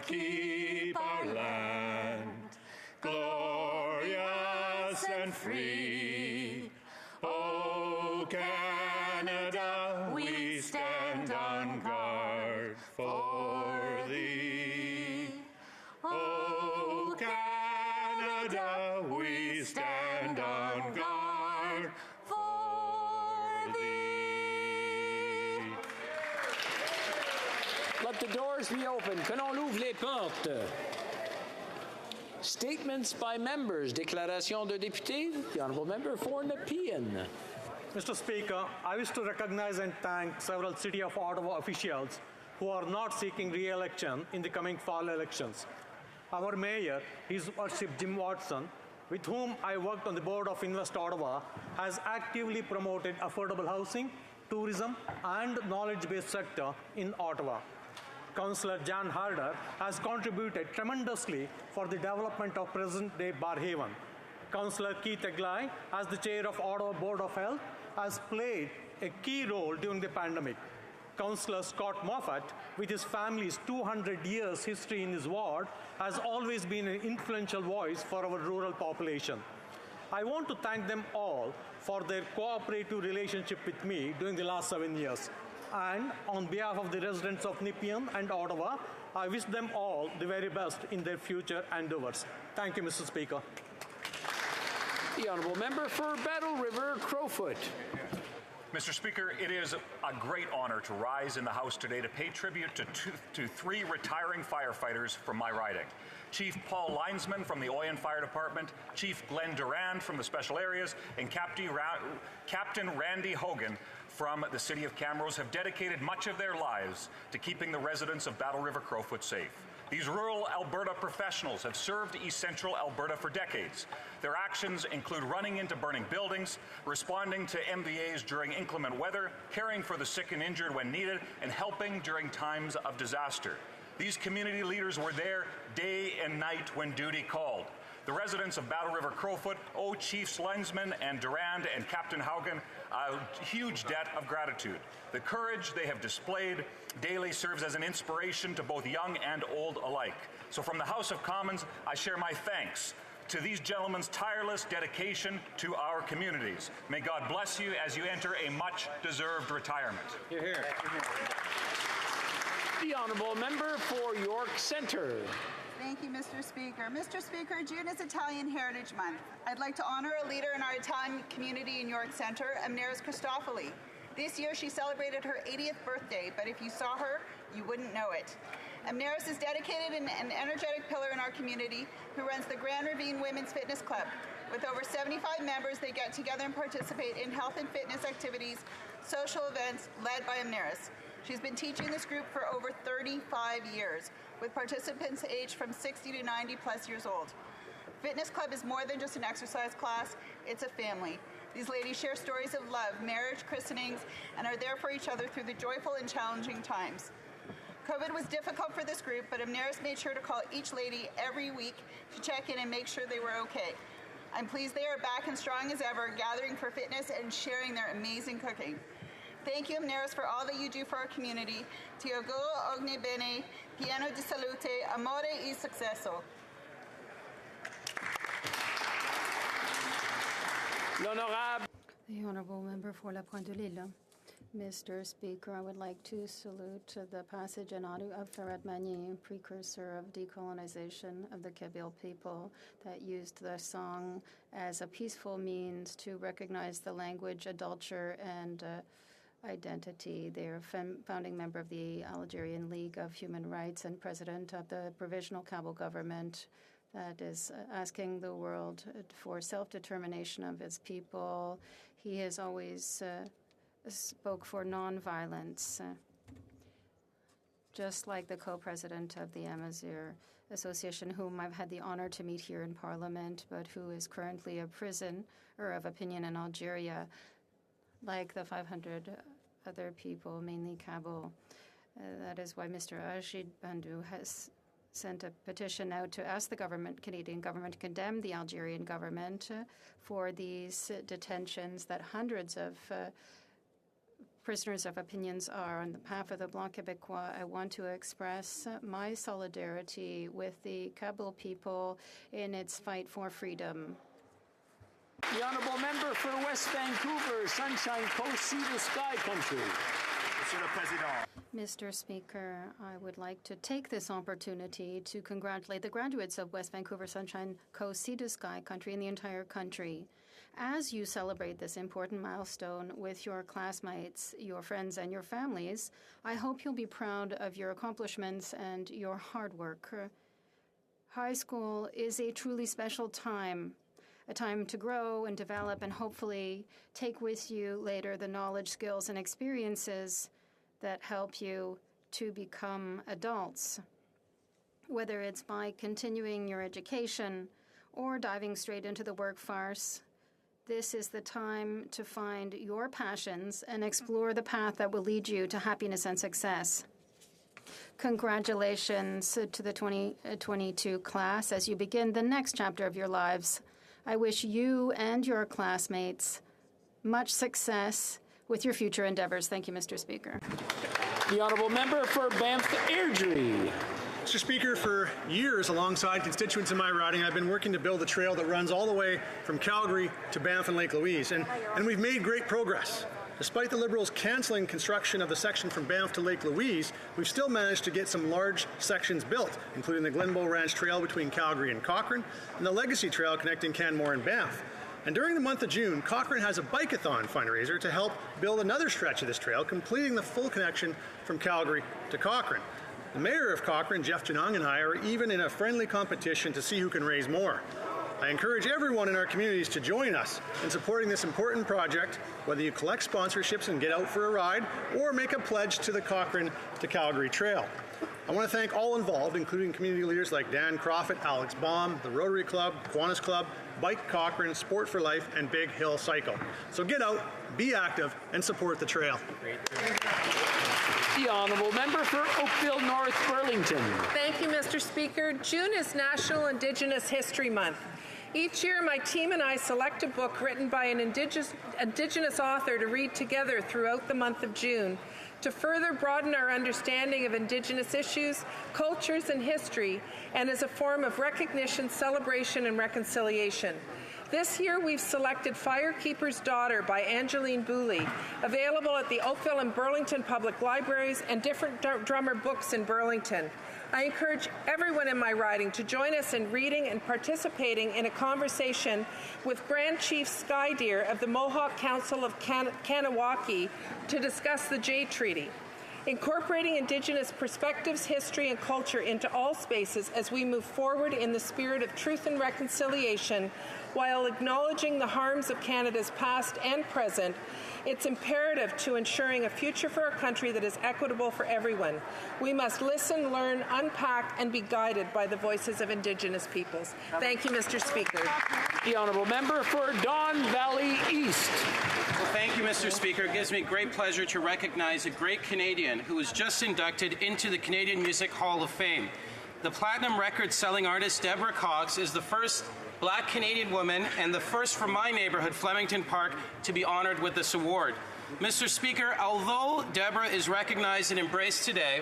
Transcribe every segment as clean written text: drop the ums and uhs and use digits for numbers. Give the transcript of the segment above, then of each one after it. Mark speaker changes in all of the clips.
Speaker 1: keep our land glorious and free. O Canada, we stand on guard for thee. O Canada, we stand on guard for thee.
Speaker 2: Let the doors be open. Que l'on ouvre les portes. Statements by members. Déclaration de députés. The Honourable Member for Nepean.
Speaker 3: Mr. Speaker, I wish to recognize and thank several City of Ottawa officials who are not seeking re-election in the coming fall elections. Our Mayor, His Worship Jim Watson, with whom I worked on the board of Invest Ottawa, has actively promoted affordable housing, tourism, and knowledge-based sector in Ottawa. Councillor Jan Harder has contributed tremendously for the development of present-day Barhaven. Councillor Keith Eglai, as the chair of Ottawa Board of Health, has played a key role during the pandemic. Councillor Scott Moffat, with his family's 200 years history in his ward, has always been an influential voice for our rural population. I want to thank them all for their cooperative relationship with me during the last 7 years. And on behalf of the residents of Nepean and Ottawa, I wish them all the very best in their future endeavours. Thank you, Mr. Speaker.
Speaker 2: The Honourable Member for Battle River Crowfoot.
Speaker 4: Mr. Speaker, it is a great honour to rise in the House today to pay tribute to three retiring firefighters from my riding. Chief Paul Linesman from the Oyen Fire Department, Chief Glenn Durand from the Special Areas, and Captain Randy Hogan from the City of Camrose have dedicated much of their lives to keeping the residents of Battle River Crowfoot safe. These rural Alberta professionals have served East Central Alberta for decades. Their actions include running into burning buildings, responding to MVAs during inclement weather, caring for the sick and injured when needed, and helping during times of disaster. These community leaders were there day and night when duty called. The residents of Battle River Crowfoot owe Chiefs Linesman and Durand and Captain Haugen a huge debt of gratitude. The courage they have displayed daily serves as an inspiration to both young and old alike. So from the House of Commons, I share my thanks to these gentlemen's tireless dedication to our communities. May God bless you as you enter a much-deserved retirement.
Speaker 2: Hear, hear. The Honourable Member for York Centre.
Speaker 5: Thank you, Mr. Speaker. Mr. Speaker, June is Italian Heritage Month. I'd like to honour a leader in our Italian community in York Centre, Amneris Christofoli. This year she celebrated her 80th birthday, but if you saw her, you wouldn't know it. Amneris is dedicated and an energetic pillar in our community who runs the Grand Ravine Women's Fitness Club. With over 75 members, they get together and participate in health and fitness activities, social events led by Amneris. She's been teaching this group for over 35 years, with participants aged from 60 to 90 plus years old. Fitness Club is more than just an exercise class, it's a family. These ladies share stories of love, marriage, christenings, and are there for each other through the joyful and challenging times. COVID was difficult for this group, but Amneris made sure to call each lady every week to check in and make sure they were okay. I'm pleased they are back and strong as ever, gathering for fitness and sharing their amazing cooking. Thank you, Amneris, for all that you do for our community. Ti auguro ogni bene, pieno di salute, amore e successo.
Speaker 2: L'honorable.
Speaker 6: The Honourable Member for La Pointe de l'Île. Mr. Speaker, I would like to salute the passage in Ottawa of Ferret Magny, precursor of decolonization of the Kabyle people, that used the song as a peaceful means to recognize the language, culture, and identity. They are founding member of the Algerian League of Human Rights and president of the Provisional Kabyle government that is asking the world for self-determination of its people. He has always spoke for nonviolence, just like the co-president of the Amazigh Association, whom I've had the honor to meet here in Parliament, but who is currently a prisoner of opinion in Algeria, like the 500 other people, mainly Kabyle. That is why Mr. Ajid Bandou has sent a petition out to ask the Canadian government to condemn the Algerian government for these detentions that hundreds of prisoners of opinions are. On behalf of the Bloc Québécois, I want to express my solidarity with the Kabyle people in its fight for freedom.
Speaker 2: The honourable member for West Vancouver, Sunshine Coast, Sea to Sky Country.
Speaker 1: Monsieur le Président.
Speaker 6: Mr. Speaker, I would like to take this opportunity to congratulate the graduates of West Vancouver, Sunshine Coast, Sea to Sky Country, and the entire country. As you celebrate this important milestone with your classmates, your friends, and your families, I hope you'll be proud of your accomplishments and your hard work. High school is a truly special time, a time to grow and develop and hopefully take with you later the knowledge, skills, and experiences that help you to become adults. Whether it's by continuing your education or diving straight into the workforce, this is the time to find your passions and explore the path that will lead you to happiness and success. Congratulations to the 2022 class as you begin the next chapter of your lives. I wish you and your classmates much success with your future endeavors. Thank you, Mr. Speaker.
Speaker 2: The honourable member for Banff Airdrie.
Speaker 7: Mr. Speaker, for years alongside constituents in my riding, I've been working to build a trail that runs all the way from Calgary to Banff and Lake Louise, and we've made great progress. Despite the Liberals cancelling construction of the section from Banff to Lake Louise, we've still managed to get some large sections built, including the Glenbow Ranch Trail between Calgary and Cochrane, and the Legacy Trail connecting Canmore and Banff. And during the month of June, Cochrane has a bike-a-thon fundraiser to help build another stretch of this trail, completing the full connection from Calgary to Cochrane. The Mayor of Cochrane, Jeff Janong, and I are even in a friendly competition to see who can raise more. I encourage everyone in our communities to join us in supporting this important project, whether you collect sponsorships and get out for a ride, or make a pledge to the Cochrane to Calgary Trail. I want to thank all involved, including community leaders like Dan Crawford, Alex Baum, the Rotary Club, Kiwanis Club, Bike Cochrane, Sport for Life, and Big Hill Cycle. So get out, be active, and support the trail.
Speaker 2: The honourable member for Oakville North Burlington.
Speaker 8: Thank you, Mr. Speaker. June is National Indigenous History Month. Each year, my team and I select a book written by an Indigenous author to read together throughout the month of June to further broaden our understanding of Indigenous issues, cultures, and history, and as a form of recognition, celebration, and reconciliation. This year, we've selected Firekeeper's Daughter by Angeline Booley, available at the Oakville and Burlington Public Libraries and Different Drummer Books in Burlington. I encourage everyone in my riding to join us in reading and participating in a conversation with Grand Chief Skydeer of the Mohawk Council of Kanawaki to discuss the Jay Treaty. Incorporating Indigenous perspectives, history, and culture into all spaces as we move forward in the spirit of truth and reconciliation, while acknowledging the harms of Canada's past and present, it's imperative to ensuring a future for our country that is equitable for everyone. We must listen, learn, unpack, and be guided by the voices of Indigenous peoples. Thank you, Mr. Speaker.
Speaker 2: The honourable member for Don Valley East.
Speaker 9: Well, thank you, Mr. Speaker. It gives me great pleasure to recognize a great Canadian who was just inducted into the Canadian Music Hall of Fame. The platinum record-selling artist Deborah Cox is the first Black Canadian woman and the first from my neighborhood, Flemington Park, to be honored with this award. Mr. Speaker, although Deborah is recognized and embraced today,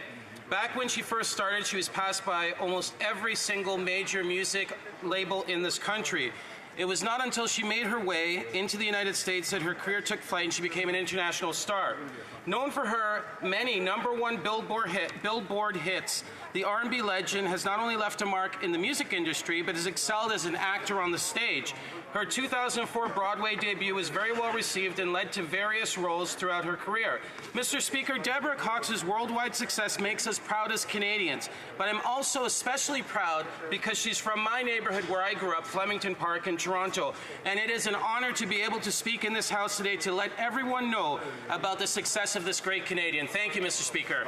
Speaker 9: back when she first started, she was passed by almost every single major music label in this country. It was not until she made her way into the United States that her career took flight and she became an international star. Known for her many #1 Billboard hits, the R&B legend has not only left a mark in the music industry, but has excelled as an actor on the stage. Her 2004 Broadway debut was very well received and led to various roles throughout her career. Mr. Speaker, Deborah Cox's worldwide success makes us proud as Canadians, but I'm also especially proud because she's from my neighborhood where I grew up, Flemington Park in Toronto, and it is an honor to be able to speak in this House today to let everyone know about the success of this great Canadian. Thank you, Mr. Speaker.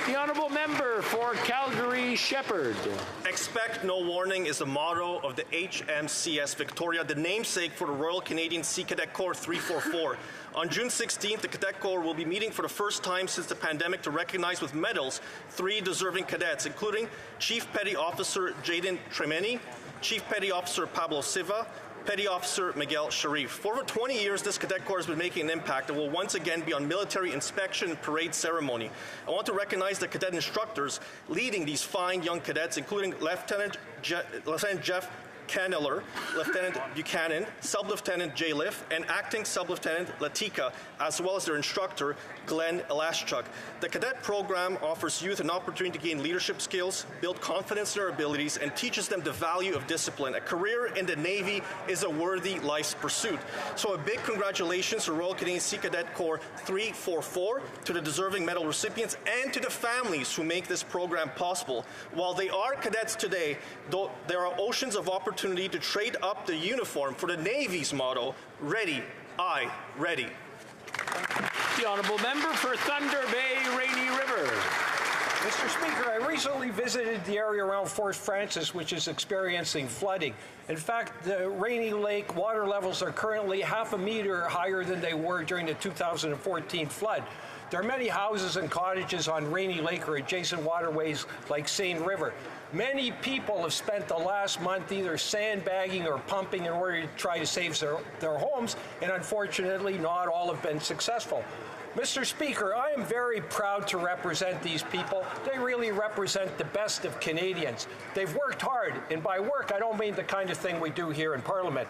Speaker 2: The honourable member for Calgary Shepherd.
Speaker 10: Expect no warning is the motto of the HMCS Victoria, the namesake for the Royal Canadian Sea Cadet Corps 344. On June 16th, the Cadet Corps will be meeting for the first time since the pandemic to recognize with medals 3 deserving cadets, including Chief Petty Officer Jaden Tremeni, Chief Petty Officer Pablo Silva, Petty Officer Miguel Sharif. For over 20 years, this cadet corps has been making an impact and will once again be on military inspection and parade ceremony. I want to recognize the cadet instructors leading these fine young cadets, including Lieutenant Jeff Caneller, Lieutenant Buchanan, Sub-Lieutenant Jay Liff, and Acting Sub-Lieutenant Latika, as well as their instructor, Glenn Elashchuk. The cadet program offers youth an opportunity to gain leadership skills, build confidence in their abilities, and teaches them the value of discipline. A career in the Navy is a worthy life's pursuit. So a big congratulations to Royal Canadian Sea Cadet Corps 344, to the deserving medal recipients, and to the families who make this program possible. While they are cadets today, though, there are oceans of opportunity to trade up the uniform for the Navy's motto, Ready, Aye, Ready.
Speaker 2: The honourable member for Thunder Bay, Rainy River.
Speaker 11: Mr. Speaker, I recently visited the area around Fort Frances, which is experiencing flooding. In fact, the Rainy Lake water levels are currently half a meter higher than they were during the 2014 flood. There are many houses and cottages on Rainy Lake or adjacent waterways like Seine River. Many people have spent the last month either sandbagging or pumping in order to try to save their homes, and unfortunately not all have been successful. Mr. Speaker, I am very proud to represent these people. They really represent the best of Canadians. They've worked hard, and by work, I don't mean the kind of thing we do here in Parliament.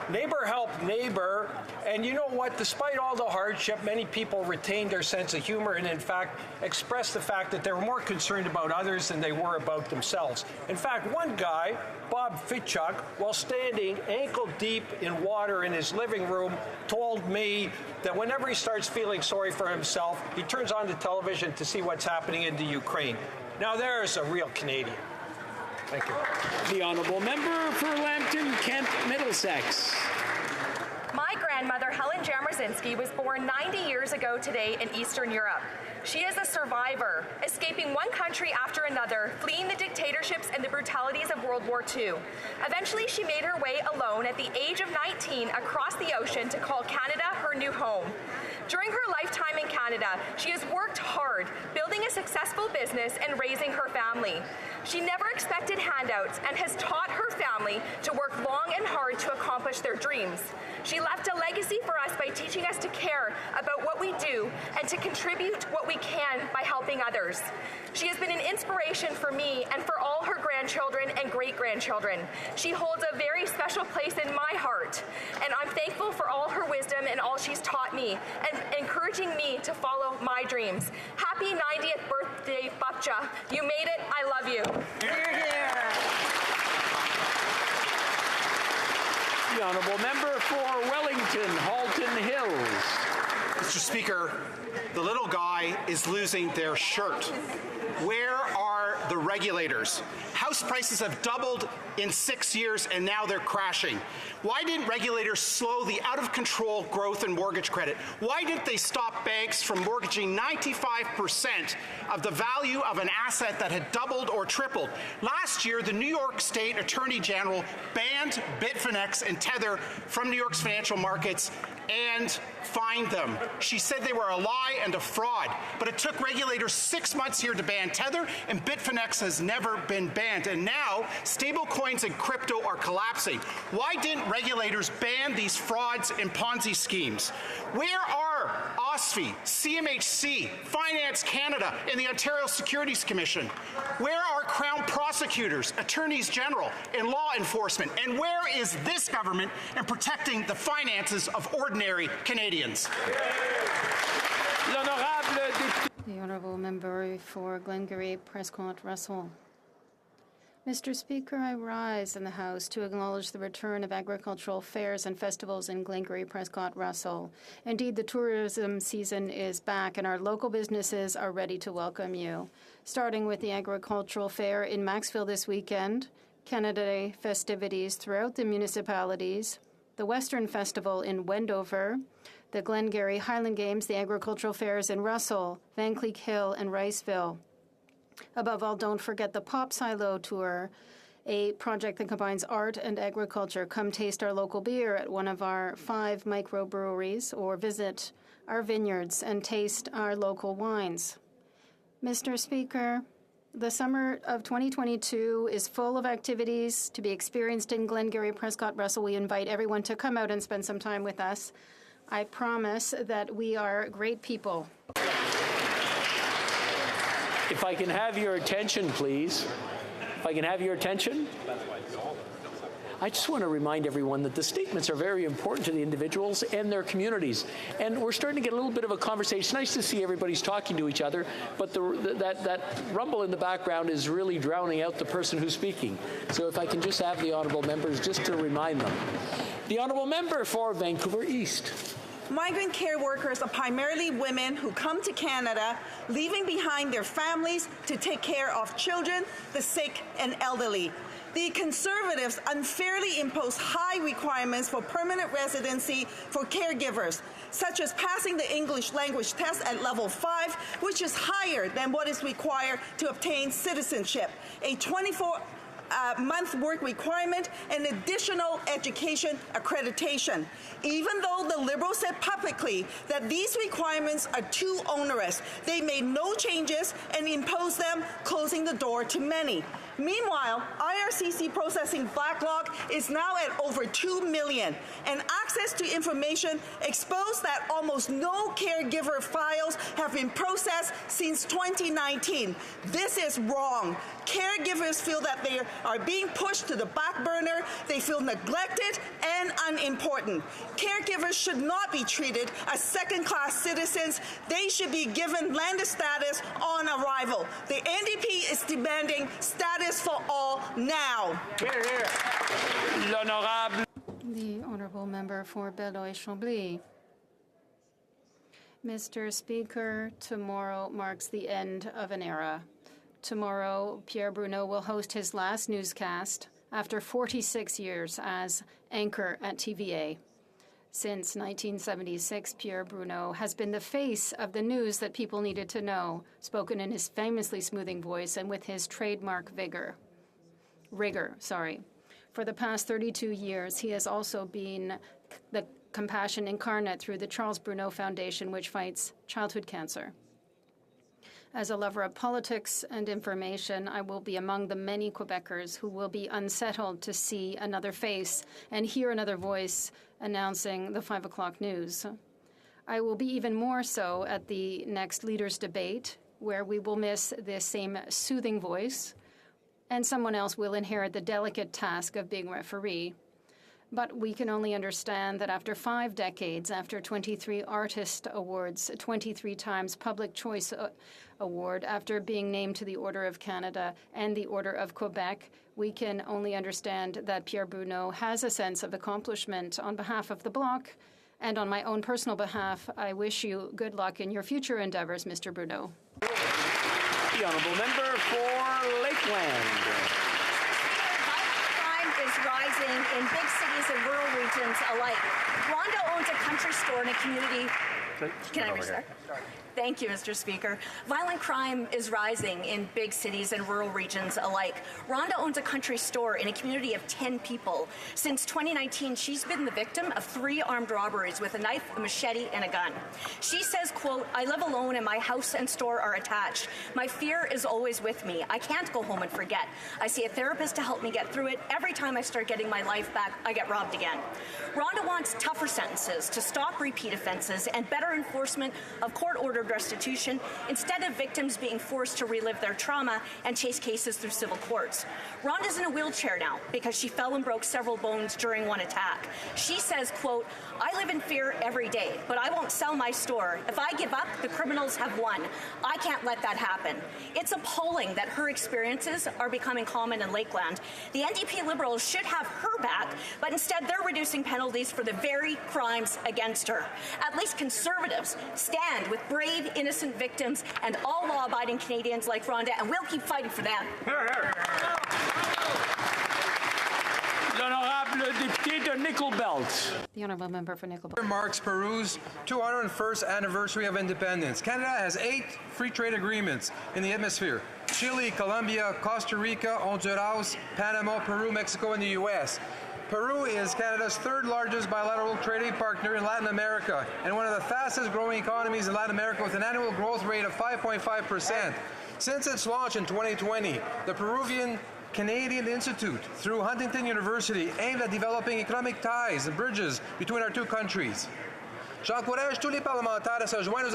Speaker 11: Neighbor help neighbor, and you know what? Despite all the hardship, many people retained their sense of humor and, in fact, expressed the fact that they were more concerned about others than they were about themselves. In fact, one guy, Bob Fitchuk, while standing ankle-deep in water in his living room, told me that whenever he starts feeling sorry for himself, he turns on the television to see what's happening in the Ukraine. Now there's a real Canadian. Thank you.
Speaker 2: The honourable member for Lambton, Kent, Middlesex.
Speaker 12: My grandmother, Helen Jamerzinski, was born 90 years ago today in Eastern Europe. She is a survivor, escaping one country after another, fleeing the dictatorships and the brutalities of World War II. Eventually, she made her way alone at the age of 19 across the ocean to call Canada her new home. During her lifetime in Canada, she has worked hard, building a successful business and raising her family. She never expected handouts and has taught her family to work long and hard to accomplish their dreams. She left a legacy for us by teaching us to care about what we do and to contribute what we can by helping others. She has been an inspiration for me and for all her grandchildren and great-grandchildren. She holds a very special place in my heart, and I'm thankful for all her wisdom and all she's taught me and encouraging me to follow my dreams. Happy 90th birthday, Bapcha. You made it. I love you.
Speaker 2: Hear, hear. The honourable member for Wellington, Halton Hills.
Speaker 13: Mr. Speaker, the little guy is losing their shirt. Where are the regulators? House prices have doubled in 6 years, and now they're crashing. Why didn't regulators slow the out-of-control growth in mortgage credit? Why didn't they stop banks from mortgaging 95% of the value of an asset that had doubled or tripled? Last year, the New York State Attorney General banned Bitfinex and Tether from New York's financial markets and fined them. She said they were a lie and a fraud, but it took regulators 6 months here to ban Tether, and Bitfinex has never been banned. And now, stablecoins and crypto are collapsing. Why didn't regulators ban these frauds and Ponzi schemes? Where are OSFI, CMHC, Finance Canada, and the Ontario Securities Commission? Where are Crown prosecutors, attorneys general, and law enforcement? And where is this government in protecting the finances of ordinary Canadians?
Speaker 6: The honourable member for Glengarry, Prescott Russell. Mr. Speaker, I rise in the House to acknowledge the return of agricultural fairs and festivals in Glengarry, Prescott Russell. Indeed, the tourism season is back, and our local businesses are ready to welcome you. Starting with the agricultural fair in Maxville this weekend, Canada Day festivities throughout the municipalities, the Western Festival in Wendover, the Glengarry Highland Games, the agricultural fairs in Russell, Van Cleek Hill, and Riceville. Above all, don't forget the Pop Silo Tour, a project that combines art and agriculture. Come taste our local beer at one of our 5 microbreweries or visit our vineyards and taste our local wines. Mr. Speaker, The summer of 2022 is full of activities to be experienced in Glengarry, Prescott, Russell. We invite everyone to come out and spend some time with us. I promise that we are great people.
Speaker 2: If I can have your attention, please. If I can have your attention. I just want to remind everyone that the statements are very important to the individuals and their communities. And we're starting to get a little bit of a conversation. Nice to see everybody's talking to each other, but that rumble in the background is really drowning out the person who's speaking. So if I can just have the honourable members just to remind them. The honourable member for Vancouver East.
Speaker 14: Migrant care workers are primarily women who come to Canada, leaving behind their families to take care of children, the sick, and elderly. The Conservatives unfairly impose high requirements for permanent residency for caregivers, such as passing the English language test at level 5, which is higher than what is required to obtain citizenship, a 24-month work requirement, and additional education accreditation. Even though the Liberals said publicly that these requirements are too onerous, they made no changes and imposed them, closing the door to many. Meanwhile, IRCC processing backlog is now at over 2 million, and access to information exposed that almost no caregiver files have been processed since 2019. This is wrong. Caregivers feel that they are being pushed to the back burner. They feel neglected and unimportant. Caregivers should not be treated as second-class citizens. They should be given landed status on arrival. The NDP is demanding status for all now.
Speaker 2: Here, here. L'honorable.
Speaker 6: The honourable member for Beloit-Chambly. Mr. Speaker, tomorrow marks the end of an era. Tomorrow, Pierre Bruno will host his last newscast after 46 years as anchor at TVA. Since 1976, Pierre Bruno has been the face of the news that people needed to know, spoken in his famously smoothing voice and with his trademark rigor. For the past 32 years, he has also been the compassion incarnate through the Charles Bruno Foundation, which fights childhood cancer. As a lover of politics and information, I will be among the many Quebecers who will be unsettled to see another face and hear another voice announcing the 5 o'clock news. I will be even more so at the next leaders' debate, where we will miss this same soothing voice, and someone else will inherit the delicate task of being referee. But we can only understand that after 5 decades, after 23 Artist Awards, 23 times Public Choice Award, after being named to the Order of Canada and the Order of Quebec, we can only understand that Pierre Bruno has a sense of accomplishment. On behalf of the Bloc and on my own personal behalf, I wish you good luck in your future endeavours, Mr. Bruno.
Speaker 2: The honourable member for Lakeland.
Speaker 15: Is rising in big cities and rural regions alike. Rhonda owns a country store in a community. Can I restart? Thank you, Mr. Speaker. Violent crime is rising in big cities and rural regions alike. Rhonda owns a country store in a community of 10 people. Since 2019, she's been the victim of 3 armed robberies with a knife, a machete, and a gun. She says, quote, "I live alone and my house and store are attached. My fear is always with me. I can't go home and forget. I see a therapist to help me get through it. Every time I start getting my life back, I get robbed again." Rhonda wants tougher sentences to stop repeat offenses and better enforcement of court-ordered restitution instead of victims being forced to relive their trauma and chase cases through civil courts. Rhonda's in a wheelchair now because she fell and broke several bones during one attack. She says, quote, "I live in fear every day, but I won't sell my store. If I give up, the criminals have won. I can't let that happen." It's appalling that her experiences are becoming common in Lakeland. The NDP Liberals should have her back, but instead they're reducing penalties for the very crimes against her. At least Conservatives stand with brave, innocent victims and all law-abiding Canadians like Rhonda, and we'll keep fighting for them.
Speaker 2: L'honorable député de Nickel Belt.
Speaker 6: The honourable member for Nickel Belt.
Speaker 16: Marks Peru's 201st anniversary of independence. Canada has 8 free trade agreements in the hemisphere: Chile, Colombia, Costa Rica, Honduras, Panama, Peru, Mexico, and the U.S. Peru is Canada's 3rd largest bilateral trading partner in Latin America and one of the fastest growing economies in Latin America with an annual growth rate of 5.5%. Since its launch in 2020, the Peruvian Canadian Institute, through Huntington University, aimed at developing economic ties and bridges between our two countries. I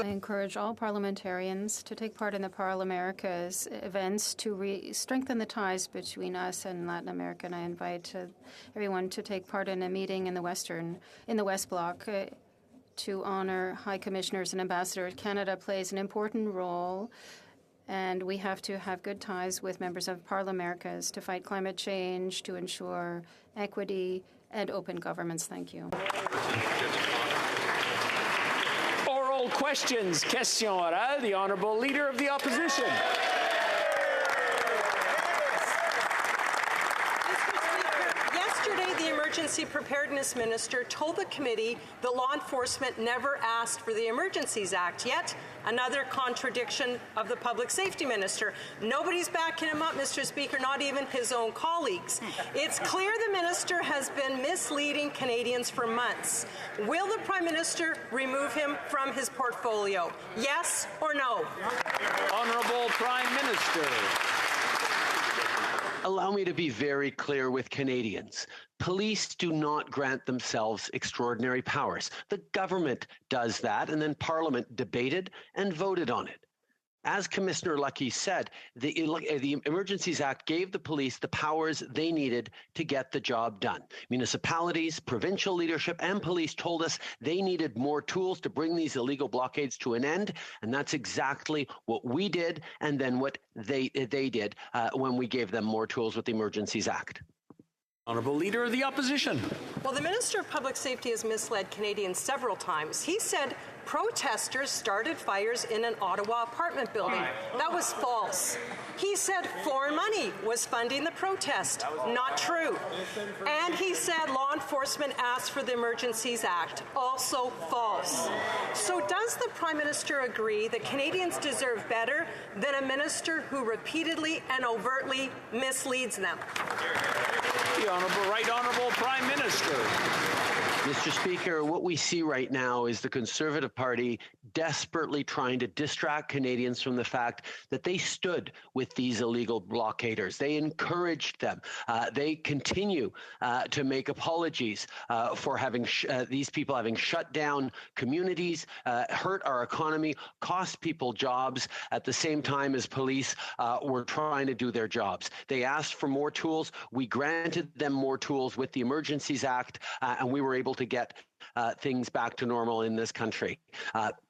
Speaker 6: encourage all parliamentarians to take part in the Parl-America's events to strengthen the ties between us and Latin America. And I invite everyone to take part in a meeting in the West Bloc to honor High Commissioners and Ambassadors. Canada plays an important role, and we have to have good ties with members of Parl-Americas to fight climate change, to ensure equity and open governments. Thank you.
Speaker 2: Oral questions. Question orale. The Honourable Leader of the Opposition.
Speaker 17: Yesterday, the Emergency Preparedness Minister told the committee that law enforcement never asked for the Emergencies Act. Yet, another contradiction of the Public Safety Minister. Nobody's backing him up, Mr. Speaker, not even his own colleagues. It's clear the minister has been misleading Canadians for months. Will the Prime Minister remove him from his portfolio? Yes or no?
Speaker 2: Honourable Prime Minister.
Speaker 18: Allow me to be very clear with Canadians. Police do not grant themselves extraordinary powers. The government does that, and then Parliament debated and voted on it. As Commissioner Lucky said, the Emergencies Act gave the police the powers they needed to get the job done. Municipalities, provincial leadership, and police told us they needed more tools to bring these illegal blockades to an end, and that's exactly what we did, and then what they did when we gave them more tools with the Emergencies Act.
Speaker 2: Honourable Leader of the Opposition.
Speaker 17: Well, the Minister of Public Safety has misled Canadians several times. He said protesters started fires in an Ottawa apartment building. That was false. He said foreign money was funding the protest. Not true. And he said law enforcement asked for the Emergencies Act. Also false. So does the Prime Minister agree that Canadians deserve better than a minister who repeatedly and overtly misleads them?
Speaker 2: The Right Honourable Prime Minister.
Speaker 18: Mr. Speaker, what we see right now is the Conservative Party desperately trying to distract Canadians from the fact that they stood with these illegal blockaders. They encouraged them. They continue to make apologies for having these people having shut down communities, hurt our economy, cost people jobs at the same time as police were trying to do their jobs. They asked for more tools. We granted them more tools with the Emergencies Act, and we were able to get things back to normal in this country.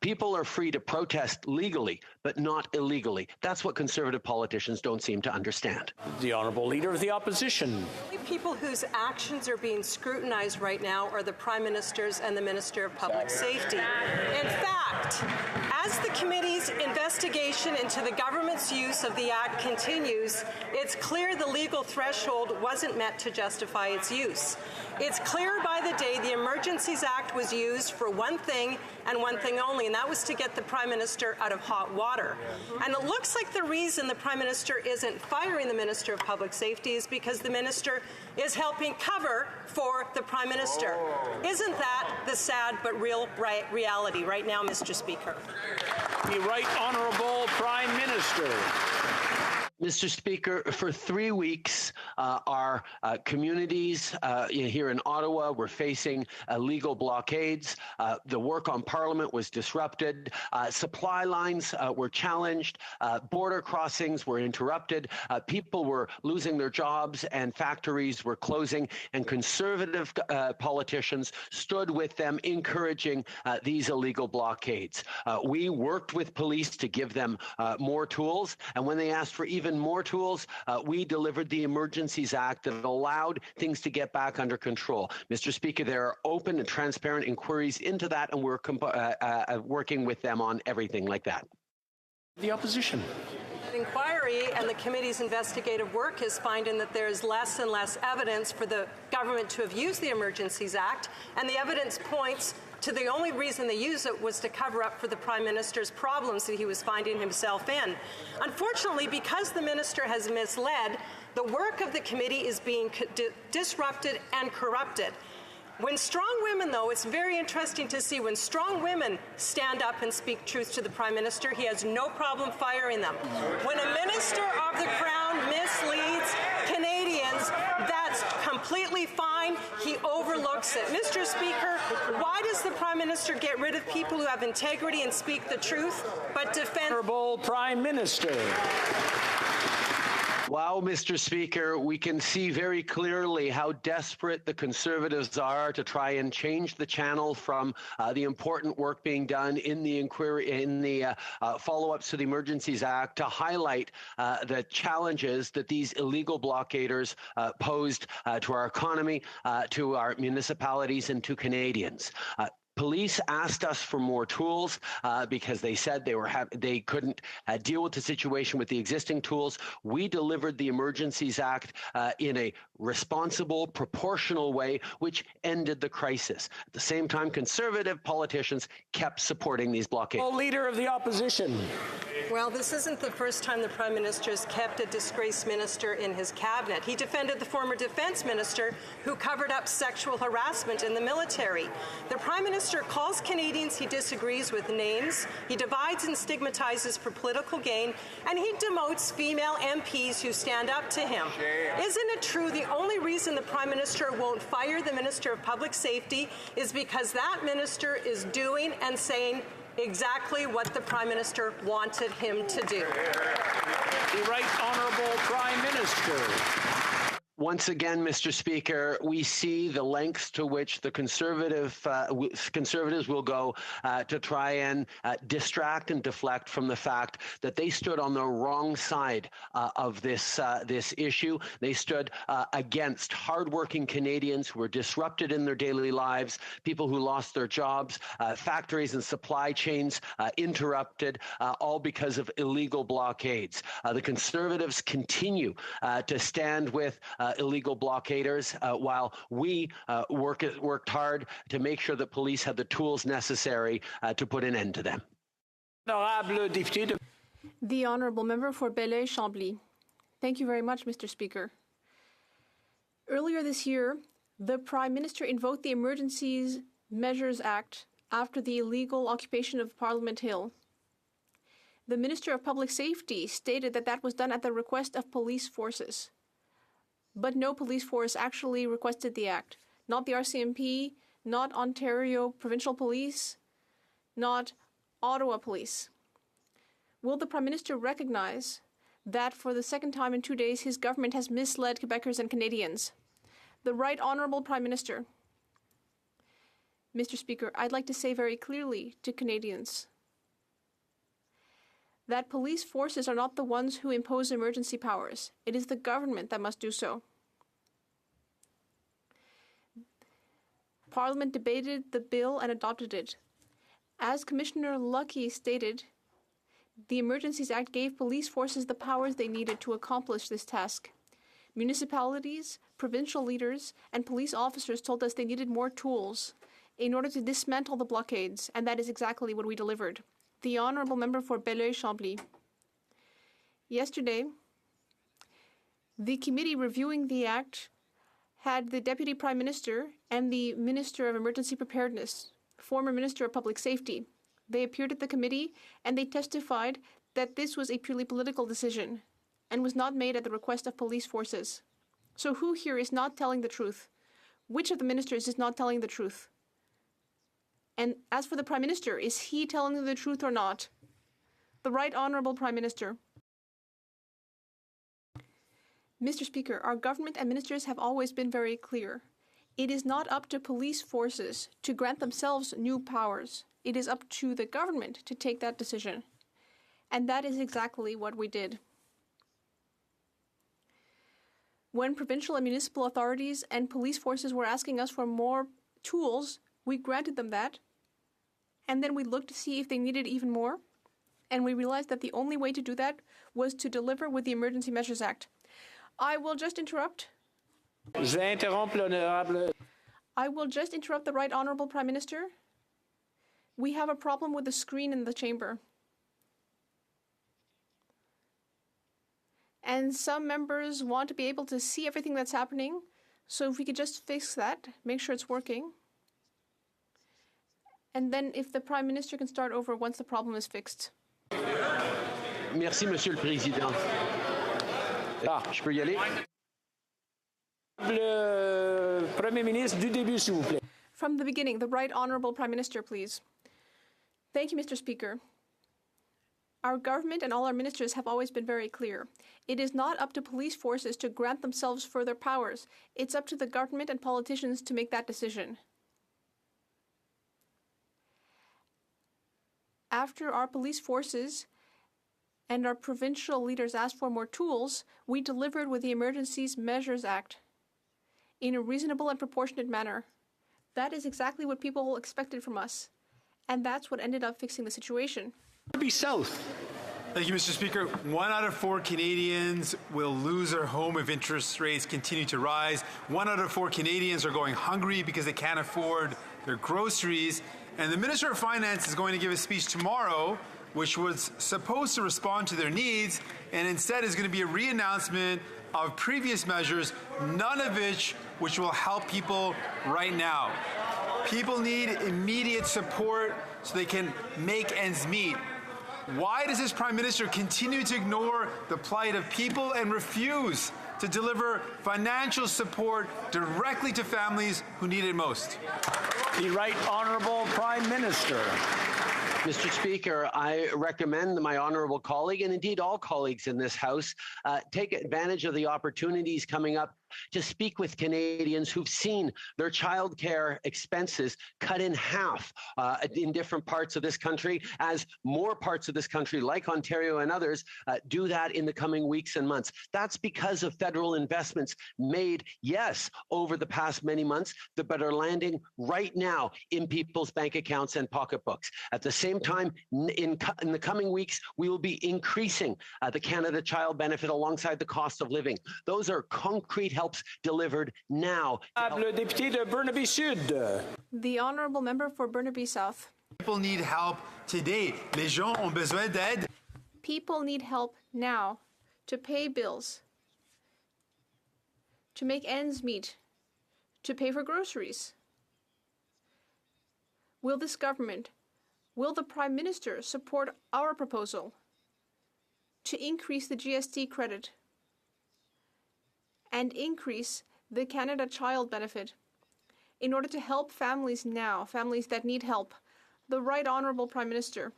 Speaker 18: People are free to protest legally, but not illegally. That's what Conservative politicians don't seem to understand.
Speaker 2: The Honourable Leader of the Opposition.
Speaker 17: The people whose actions are being scrutinized right now are the Prime Ministers and the Minister of Public Safety. In fact, as the committee's investigation into the government's use of the Act continues, it's clear the legal threshold wasn't met to justify its use. It's clear by the day the Emergencies Act was used for one thing and one thing only, and that was to get the Prime Minister out of hot water. And it looks like the reason the Prime Minister isn't firing the Minister of Public Safety is because the Minister is helping cover for the Prime Minister. Isn't that the sad but real reality right now, Mr. Speaker?
Speaker 2: The Right Honourable Prime Minister.
Speaker 18: Mr. Speaker, for 3 weeks, our communities here in Ottawa were facing illegal blockades. The work on Parliament was disrupted. Supply lines were challenged. Border crossings were interrupted. People were losing their jobs and factories were closing. And Conservative politicians stood with them, encouraging these illegal blockades. We worked with police to give them more tools. And when they asked for even more tools, we delivered the Emergencies Act that allowed things to get back under control. Mr. Speaker, there are open and transparent inquiries into that, and we're working with them on everything like that.
Speaker 2: The Opposition.
Speaker 17: The inquiry and the committee's investigative work is finding that there is less and less evidence for the government to have used the Emergencies Act, and the evidence points to the only reason they used it was to cover up for the Prime Minister's problems that he was finding himself in. Unfortunately, because the Minister has misled, the work of the committee is being disrupted and corrupted. When strong women, though, it's very interesting to see when strong women stand up and speak truth to the Prime Minister, he has no problem firing them. When a Minister of the Crown misleads Canadians, that's completely fine. He overlooks it. Mr. Speaker, why does the Prime Minister get rid of people who have integrity and speak the truth, but defend...
Speaker 2: Honorable Prime Minister.
Speaker 18: Wow, Mr. Speaker, we can see very clearly how desperate the Conservatives are to try and change the channel from the important work being done in the inquiry, in the follow-ups to the Emergencies Act, to highlight the challenges that these illegal blockaders posed to our economy, to our municipalities, and to Canadians. Police asked us for more tools because they said they couldn't deal with the situation with the existing tools. We delivered the Emergencies Act in a responsible, proportional way, which ended the crisis. At the same time, Conservative politicians kept supporting these blockades.
Speaker 2: Leader of the Opposition.
Speaker 17: Well, this isn't the first time the Prime Minister has kept a disgraced minister in his cabinet. He defended the former defense minister who covered up sexual harassment in the military. The Prime Minister calls Canadians he disagrees with names, he divides and stigmatizes for political gain, and he demotes female MPs who stand up to him. Isn't it true the only reason the Prime Minister won't fire the Minister of Public Safety is because that minister is doing and saying exactly what the Prime Minister wanted him to do?
Speaker 2: The Right Honourable Prime Minister.
Speaker 18: Once again, Mr. Speaker, we see the lengths to which the Conservatives will go to try and distract and deflect from the fact that they stood on the wrong side of this issue. They stood against hardworking Canadians who were disrupted in their daily lives, people who lost their jobs, factories and supply chains interrupted, all because of illegal blockades. The Conservatives continue to stand with illegal blockaders while we worked hard to make sure that police had the tools necessary to put an end to them.
Speaker 19: The Honourable Member for Belleuil-Chambly. Thank you very much, Mr. Speaker. Earlier this year, the Prime Minister invoked the Emergencies Measures Act after the illegal occupation of Parliament Hill. The Minister of Public Safety stated that that was done at the request of police forces. But no police force actually requested the act. Not the RCMP, not Ontario Provincial Police, not Ottawa Police. Will the Prime Minister recognize that for the second time in 2 days his government has misled Quebecers and Canadians? The Right Honourable Prime Minister. Mr. Speaker, I'd like to say very clearly to Canadians that police forces are not the ones who impose emergency powers. It is the government that must do so. Parliament debated the bill and adopted it. As Commissioner Lucky stated, the Emergencies Act gave police forces the powers they needed to accomplish this task. Municipalities, provincial leaders, and police officers told us they needed more tools in order to dismantle the blockades, and that is exactly what we delivered. The Honourable Member for Belleuil-Chambly. Yesterday, the committee reviewing the act had the Deputy Prime Minister and the Minister of Emergency Preparedness, former Minister of Public Safety. They appeared at the committee and they testified that this was a purely political decision and was not made at the request of police forces. So who here is not telling the truth? Which of the ministers is not telling the truth? And as for the Prime Minister, is he telling the truth or not? The Right Honourable Prime Minister. Mr. Speaker, our government and ministers have always been very clear. It is not up to police forces to grant themselves new powers. It is up to the government to take that decision. And that is exactly what we did. When provincial and municipal authorities and police forces were asking us for more tools, we granted them that. And then we looked to see if they needed even more. And we realized that the only way to do that was to deliver with the Emergency Measures Act. I will just interrupt. I will just interrupt the Right Honourable Prime Minister. We have a problem with the screen in the chamber. And some members want to be able to see everything that's happening, So if we could just fix that, make sure it's working. And then if the Prime Minister can start over once the problem is fixed.
Speaker 18: Merci, Monsieur le Président. Je peux y aller?
Speaker 2: Le Premier ministre du début, s'il vous plaît.
Speaker 19: From the beginning, the Right Honourable Prime Minister, please. Thank you, Mr. Speaker. Our government and all our ministers have always been very clear. It is not up to police forces to grant themselves further powers. It's up to the government and politicians to make that decision. After our police forces and our provincial leaders asked for more tools, we delivered with the Emergencies Measures Act in a reasonable and proportionate manner. That is exactly what people expected from us, and that's what ended up fixing the situation.
Speaker 2: Burnaby South.
Speaker 20: Thank you, Mr. Speaker. 1 out of 4 Canadians will lose their home if interest rates continue to rise. 1 out of 4 Canadians are going hungry because they can't afford their groceries. And the Minister of Finance is going to give a speech tomorrow which was supposed to respond to their needs, and instead is going to be a re-announcement of previous measures, none of which will help people right now. People need immediate support so they can make ends meet. Why does this Prime Minister continue to ignore the plight of people and refuse to deliver financial support directly to families who need it most?
Speaker 2: The Right Honourable Prime Minister.
Speaker 18: Mr. Speaker, I recommend my honourable colleague, and indeed all colleagues in this House, take advantage of the opportunities coming up to speak with Canadians who've seen their childcare expenses cut in half in different parts of this country, as more parts of this country, like Ontario and others, do that in the coming weeks and months. That's because of federal investments made, yes, over the past many months, but are landing right now in people's bank accounts and pocketbooks. At the same time, in the coming weeks, we will be increasing the Canada Child Benefit alongside the cost of living. Those are concrete helps delivered now.
Speaker 2: Le député de Burnaby Sud.
Speaker 19: The Honourable Member for Burnaby South.
Speaker 20: People need help today. Les gens ont besoin d'aide.
Speaker 19: People need help now to pay bills, to make ends meet, to pay for groceries. Will this government, will the Prime Minister support our proposal to increase the GST credit and increase the Canada Child Benefit in order to help families now, families that need help? The Right Honourable Prime Minister.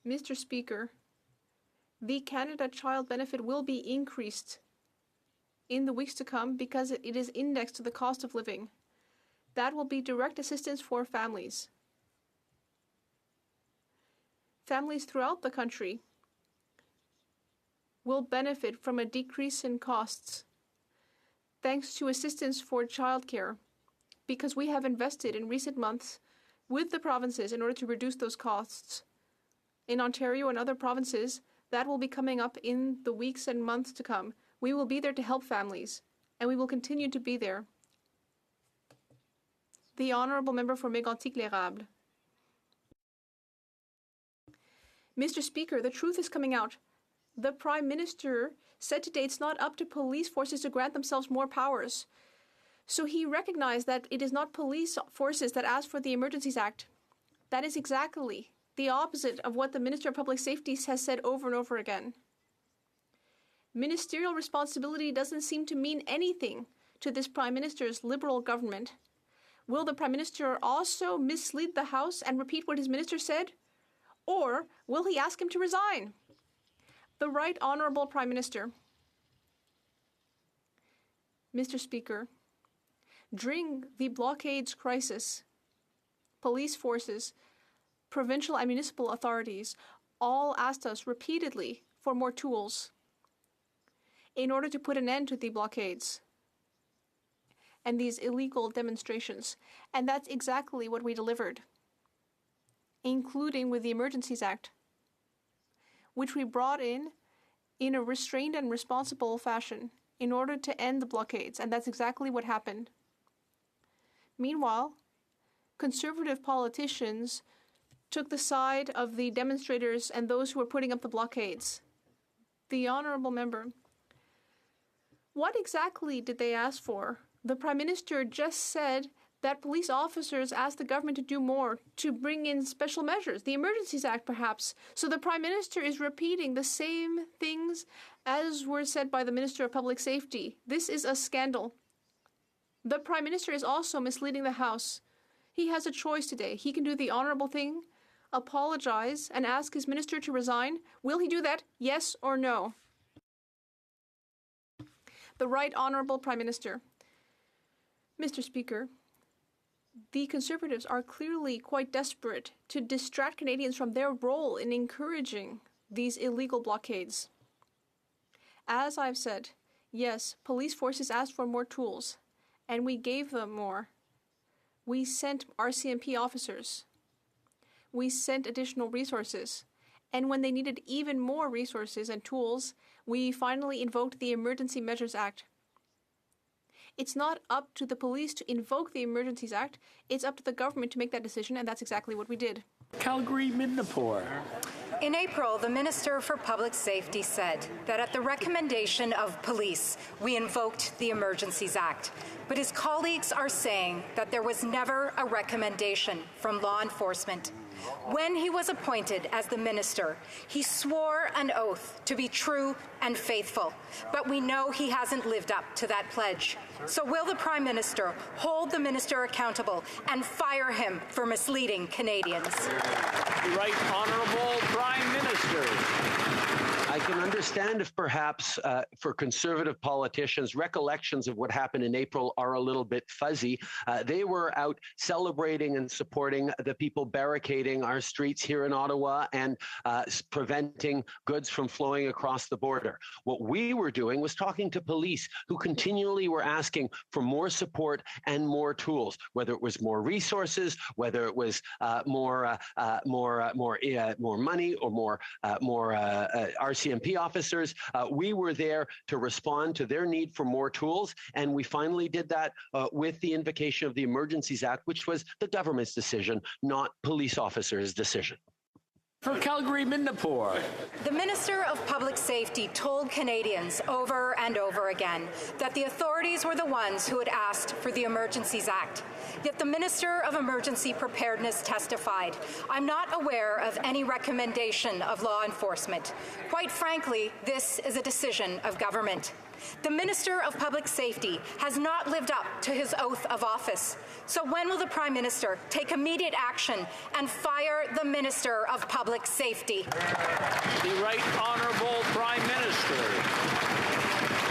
Speaker 19: Mr. Speaker, the Canada Child Benefit will be increased in the weeks to come because it is indexed to the cost of living. That will be direct assistance for families. Families throughout the country will benefit from a decrease in costs thanks to assistance for childcare, because we have invested in recent months with the provinces in order to reduce those costs. In Ontario and other provinces, that will be coming up in the weeks and months to come. We will be there to help families, and we will continue to be there. The Honourable Member for Mégantic-l'Érable. Mr. Speaker, the truth is coming out. The Prime Minister said today it's not up to police forces to grant themselves more powers. So he recognized that it is not police forces that asked for the Emergencies Act. That is exactly the opposite of what the Minister of Public Safety has said over and over again. Ministerial responsibility doesn't seem to mean anything to this Prime Minister's Liberal government. Will the Prime Minister also mislead the House and repeat what his minister said? Or will he ask him to resign? The Right Honourable Prime Minister. Mr. Speaker, during the blockades crisis, police forces, provincial and municipal authorities all asked us repeatedly for more tools in order to put an end to the blockades and these illegal demonstrations. And that's exactly what we delivered, including with the Emergencies Act, which we brought in a restrained and responsible fashion in order to end the blockades, and that's exactly what happened. Meanwhile, conservative politicians took the side of the demonstrators and those who were putting up the blockades. The Honourable Member, What exactly did they ask for? The Prime Minister just said that police officers asked the government to do more, to bring in special measures, the Emergencies Act perhaps. So the Prime Minister is repeating the same things as were said by the Minister of Public Safety. This is a scandal. The Prime Minister is also misleading the House. He has a choice today. He can do the honorable thing, apologize, and ask his minister to resign. Will he do that? Yes or no? The Right Honourable Prime Minister. Mr. Speaker, the Conservatives are clearly quite desperate to distract Canadians from their role in encouraging these illegal blockades. As I've said, yes, police forces asked for more tools, and we gave them more. We sent RCMP officers. We sent additional resources. And when they needed even more resources and tools, we finally invoked the Emergency Measures Act. It's not up to the police to invoke the Emergencies Act. It's up to the government to make that decision, and that's exactly what we did.
Speaker 2: Calgary, Midnapore.
Speaker 21: In April, the Minister for Public Safety said that at the recommendation of police, we invoked the Emergencies Act. But his colleagues are saying that there was never a recommendation from law enforcement. When he was appointed as the minister, he swore an oath to be true and faithful, but we know he hasn't lived up to that pledge. So will the Prime Minister hold the minister accountable and fire him for misleading Canadians?
Speaker 2: The Right Honourable Prime Minister.
Speaker 18: I can understand if perhaps for Conservative politicians, recollections of what happened in April are a little bit fuzzy. They were out celebrating and supporting the people barricading our streets here in Ottawa and preventing goods from flowing across the border. What we were doing was talking to police who continually were asking for more support and more tools, whether it was more resources, whether it was more money or more RCMP officers. We were there to respond to their need for more tools, and we finally did that with the invocation of the Emergencies Act, which was the government's decision, not police officers' decision.
Speaker 2: For Calgary, Midnapore.
Speaker 21: The Minister of Public Safety told Canadians over and over again that the authorities were the ones who had asked for the Emergencies Act. Yet the Minister of Emergency Preparedness testified, "I'm not aware of any recommendation of law enforcement. Quite frankly, this is a decision of government." The Minister of Public Safety has not lived up to his oath of office. So when will the Prime Minister take immediate action and fire the Minister of Public Safety?
Speaker 2: The Right Honourable Prime Minister.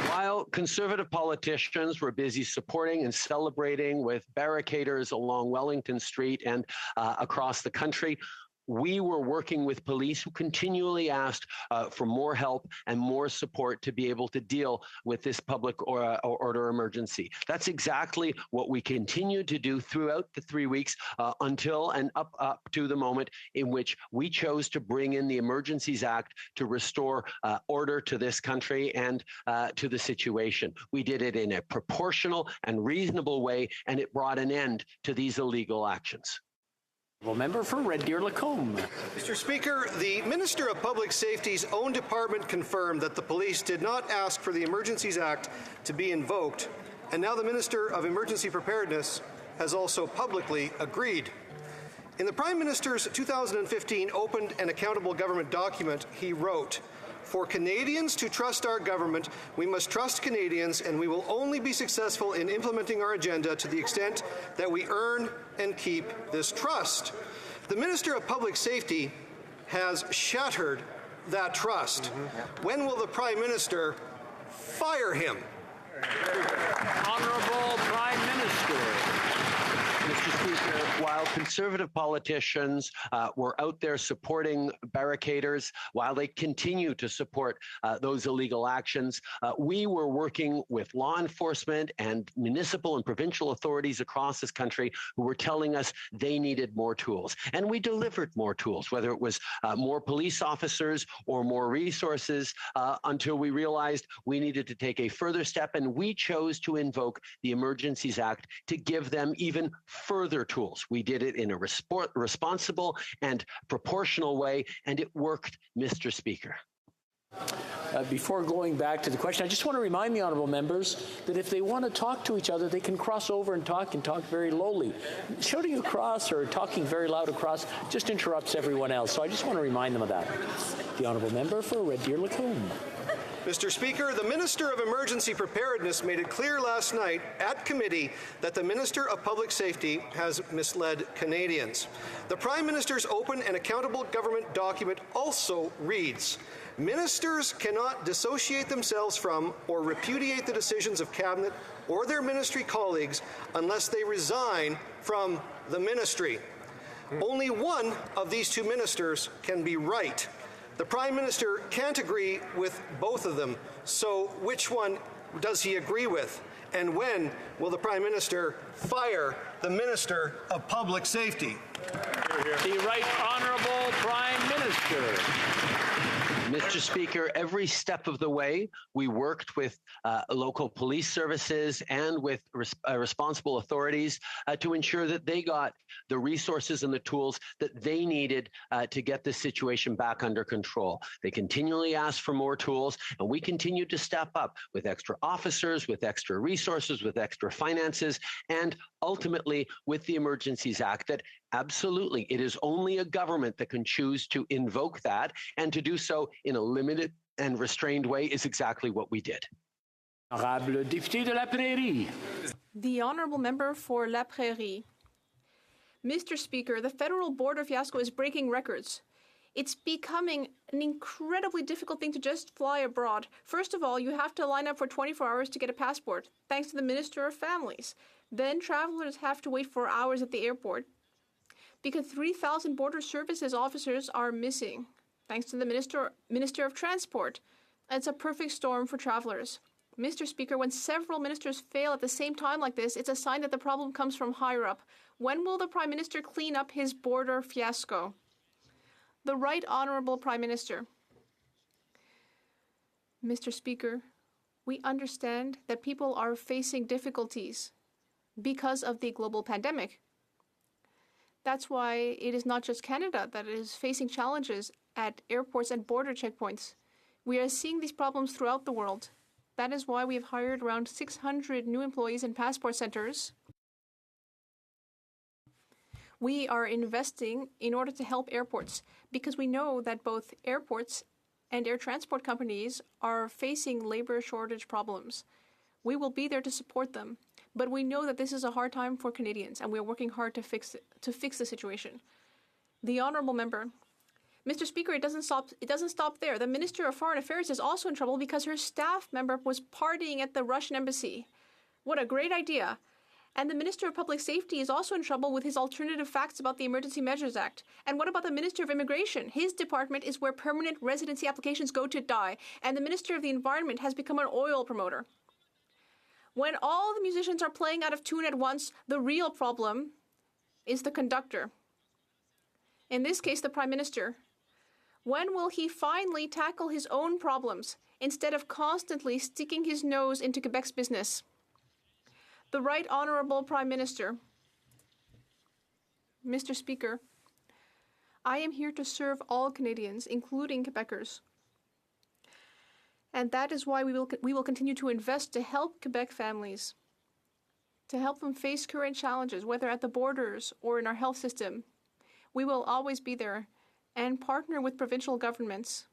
Speaker 18: While Conservative politicians were busy supporting and celebrating with barricaders along Wellington Street and across the country, we were working with police who continually asked for more help and more support to be able to deal with this public order emergency. That's exactly what we continued to do throughout the 3 weeks until and up to the moment in which we chose to bring in the Emergencies Act to restore order to this country and to the situation. We did it in a proportional and reasonable way, and it brought an end to these illegal actions.
Speaker 2: Member for Red Deer Lacombe.
Speaker 22: Mr. Speaker, the Minister of Public Safety's own department confirmed that the police did not ask for the Emergencies Act to be invoked, and now the Minister of Emergency Preparedness has also publicly agreed. In the Prime Minister's 2015 Open and Accountable Government document, he wrote, "For Canadians to trust our government, we must trust Canadians, and we will only be successful in implementing our agenda to the extent that we earn and keep this trust." The Minister of Public Safety has shattered that trust. When will the Prime Minister fire him?
Speaker 2: Honourable Prime Minister.
Speaker 18: Mr. Speaker, while Conservative politicians were out there supporting barricaders, while they continue to support those illegal actions, we were working with law enforcement and municipal and provincial authorities across this country who were telling us they needed more tools. And we delivered more tools, whether it was more police officers or more resources, until we realized we needed to take a further step, and we chose to invoke the Emergencies Act to give them even further tools. We did it in a responsible and proportional way, and it worked, Mr. Speaker.
Speaker 2: Before going back to the question, I just want to remind the honourable members that if they want to talk to each other, they can cross over and talk very lowly. Shouting across or talking very loud across just interrupts everyone else. So I just want to remind them of that. The honourable member for Red Deer Lacombe.
Speaker 22: Mr. Speaker, the Minister of Emergency Preparedness made it clear last night at committee that the Minister of Public Safety has misled Canadians. The Prime Minister's open and accountable government document also reads, ministers cannot dissociate themselves from or repudiate the decisions of Cabinet or their ministry colleagues unless they resign from the ministry. Only one of these two ministers can be right. The Prime Minister can't agree with both of them, so which one does he agree with? And when will the Prime Minister fire the Minister of Public Safety?
Speaker 2: The Right Honourable Prime Minister.
Speaker 18: Mr. Speaker, every step of the way, we worked with local police services and with responsible authorities to ensure that they got the resources and the tools that they needed to get this situation back under control. They continually asked for more tools, and we continue to step up with extra officers, with extra resources, with extra finances, and ultimately with the Emergencies Act that absolutely, it is only a government that can choose to invoke that, and to do so in a limited and restrained way is exactly what we did.
Speaker 2: Honorable député de la Prairie.
Speaker 19: The honourable member for La Prairie. Mr. Speaker, the federal border fiasco is breaking records. It's becoming an incredibly difficult thing to just fly abroad. First of all, you have to line up for 24 hours to get a passport, thanks to the Minister of Families. Then travelers have to wait 4 hours at the airport because 3,000 border services officers are missing, thanks to the Minister of Transport. It's a perfect storm for travelers. Mr. Speaker, when several ministers fail at the same time like this, it's a sign that the problem comes from higher up. When will the Prime Minister clean up his border fiasco? The Right Honourable Prime Minister. Mr. Speaker, we understand that people are facing difficulties because of the global pandemic. That's why it is not just Canada that is facing challenges at airports and border checkpoints. We are seeing these problems throughout the world. That is why we have hired around 600 new employees in passport centers. We are investing in order to help airports because we know that both airports and air transport companies are facing labor shortage problems. We will be there to support them. But we know that this is a hard time for Canadians, and we are working hard to fix the situation. The honourable member. Mr. Speaker, it doesn't stop there. The Minister of Foreign Affairs is also in trouble because her staff member was partying at the Russian embassy. What a great idea. And the Minister of Public Safety is also in trouble with his alternative facts about the Emergency Measures Act. And what about the Minister of Immigration? His department is where permanent residency applications go to die. And the Minister of the Environment has become an oil promoter. When all the musicians are playing out of tune at once, the real problem is the conductor. In this case, the Prime Minister. When will he finally tackle his own problems instead of constantly sticking his nose into Quebec's business? The Right Honourable Prime Minister. Mr. Speaker, I am here to serve all Canadians, including Quebecers. And that is why we will continue to invest to help Quebec families, to help them face current challenges, whether at the borders or in our health system. We will always be there and partner with provincial governments.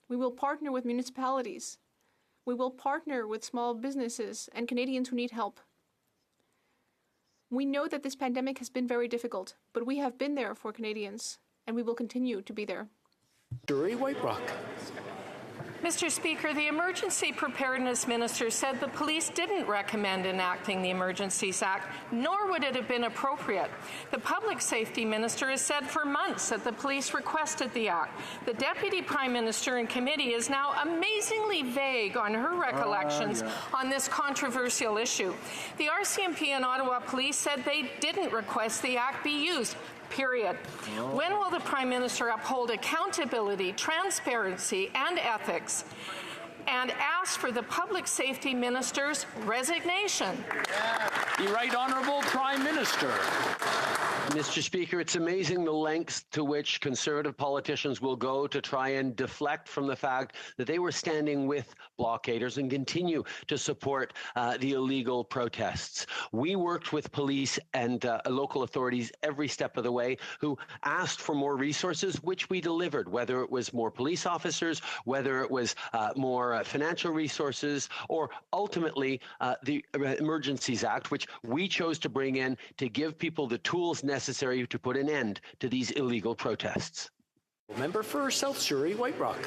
Speaker 19: We will partner with municipalities. We will partner with small businesses and Canadians who need help. We know that this pandemic has been very difficult, but we have been there for Canadians, and we will continue to be there.
Speaker 2: Dury Whiterock.
Speaker 8: Mr. Speaker, the Emergency Preparedness Minister said the police didn't recommend enacting the Emergencies Act, nor would it have been appropriate. The Public Safety Minister has said for months that the police requested the act. The Deputy Prime Minister in committee is now amazingly vague on her recollections on this controversial issue. The RCMP and Ottawa Police said they didn't request the act be used. Period. When will the Prime Minister uphold accountability, transparency, and ethics and ask for the Public Safety Minister's resignation?
Speaker 2: The Right Honourable Prime Minister.
Speaker 18: Mr. Speaker, it's amazing the lengths to which Conservative politicians will go to try and deflect from the fact that they were standing with blockaders and continue to support the illegal protests. We worked with police and local authorities every step of the way who asked for more resources, which we delivered, whether it was more police officers, whether it was more financial resources, or ultimately the Emergencies Act, which we chose to bring in to give people the tools necessary to put an end to these illegal protests.
Speaker 2: Member for South Surrey, White Rock.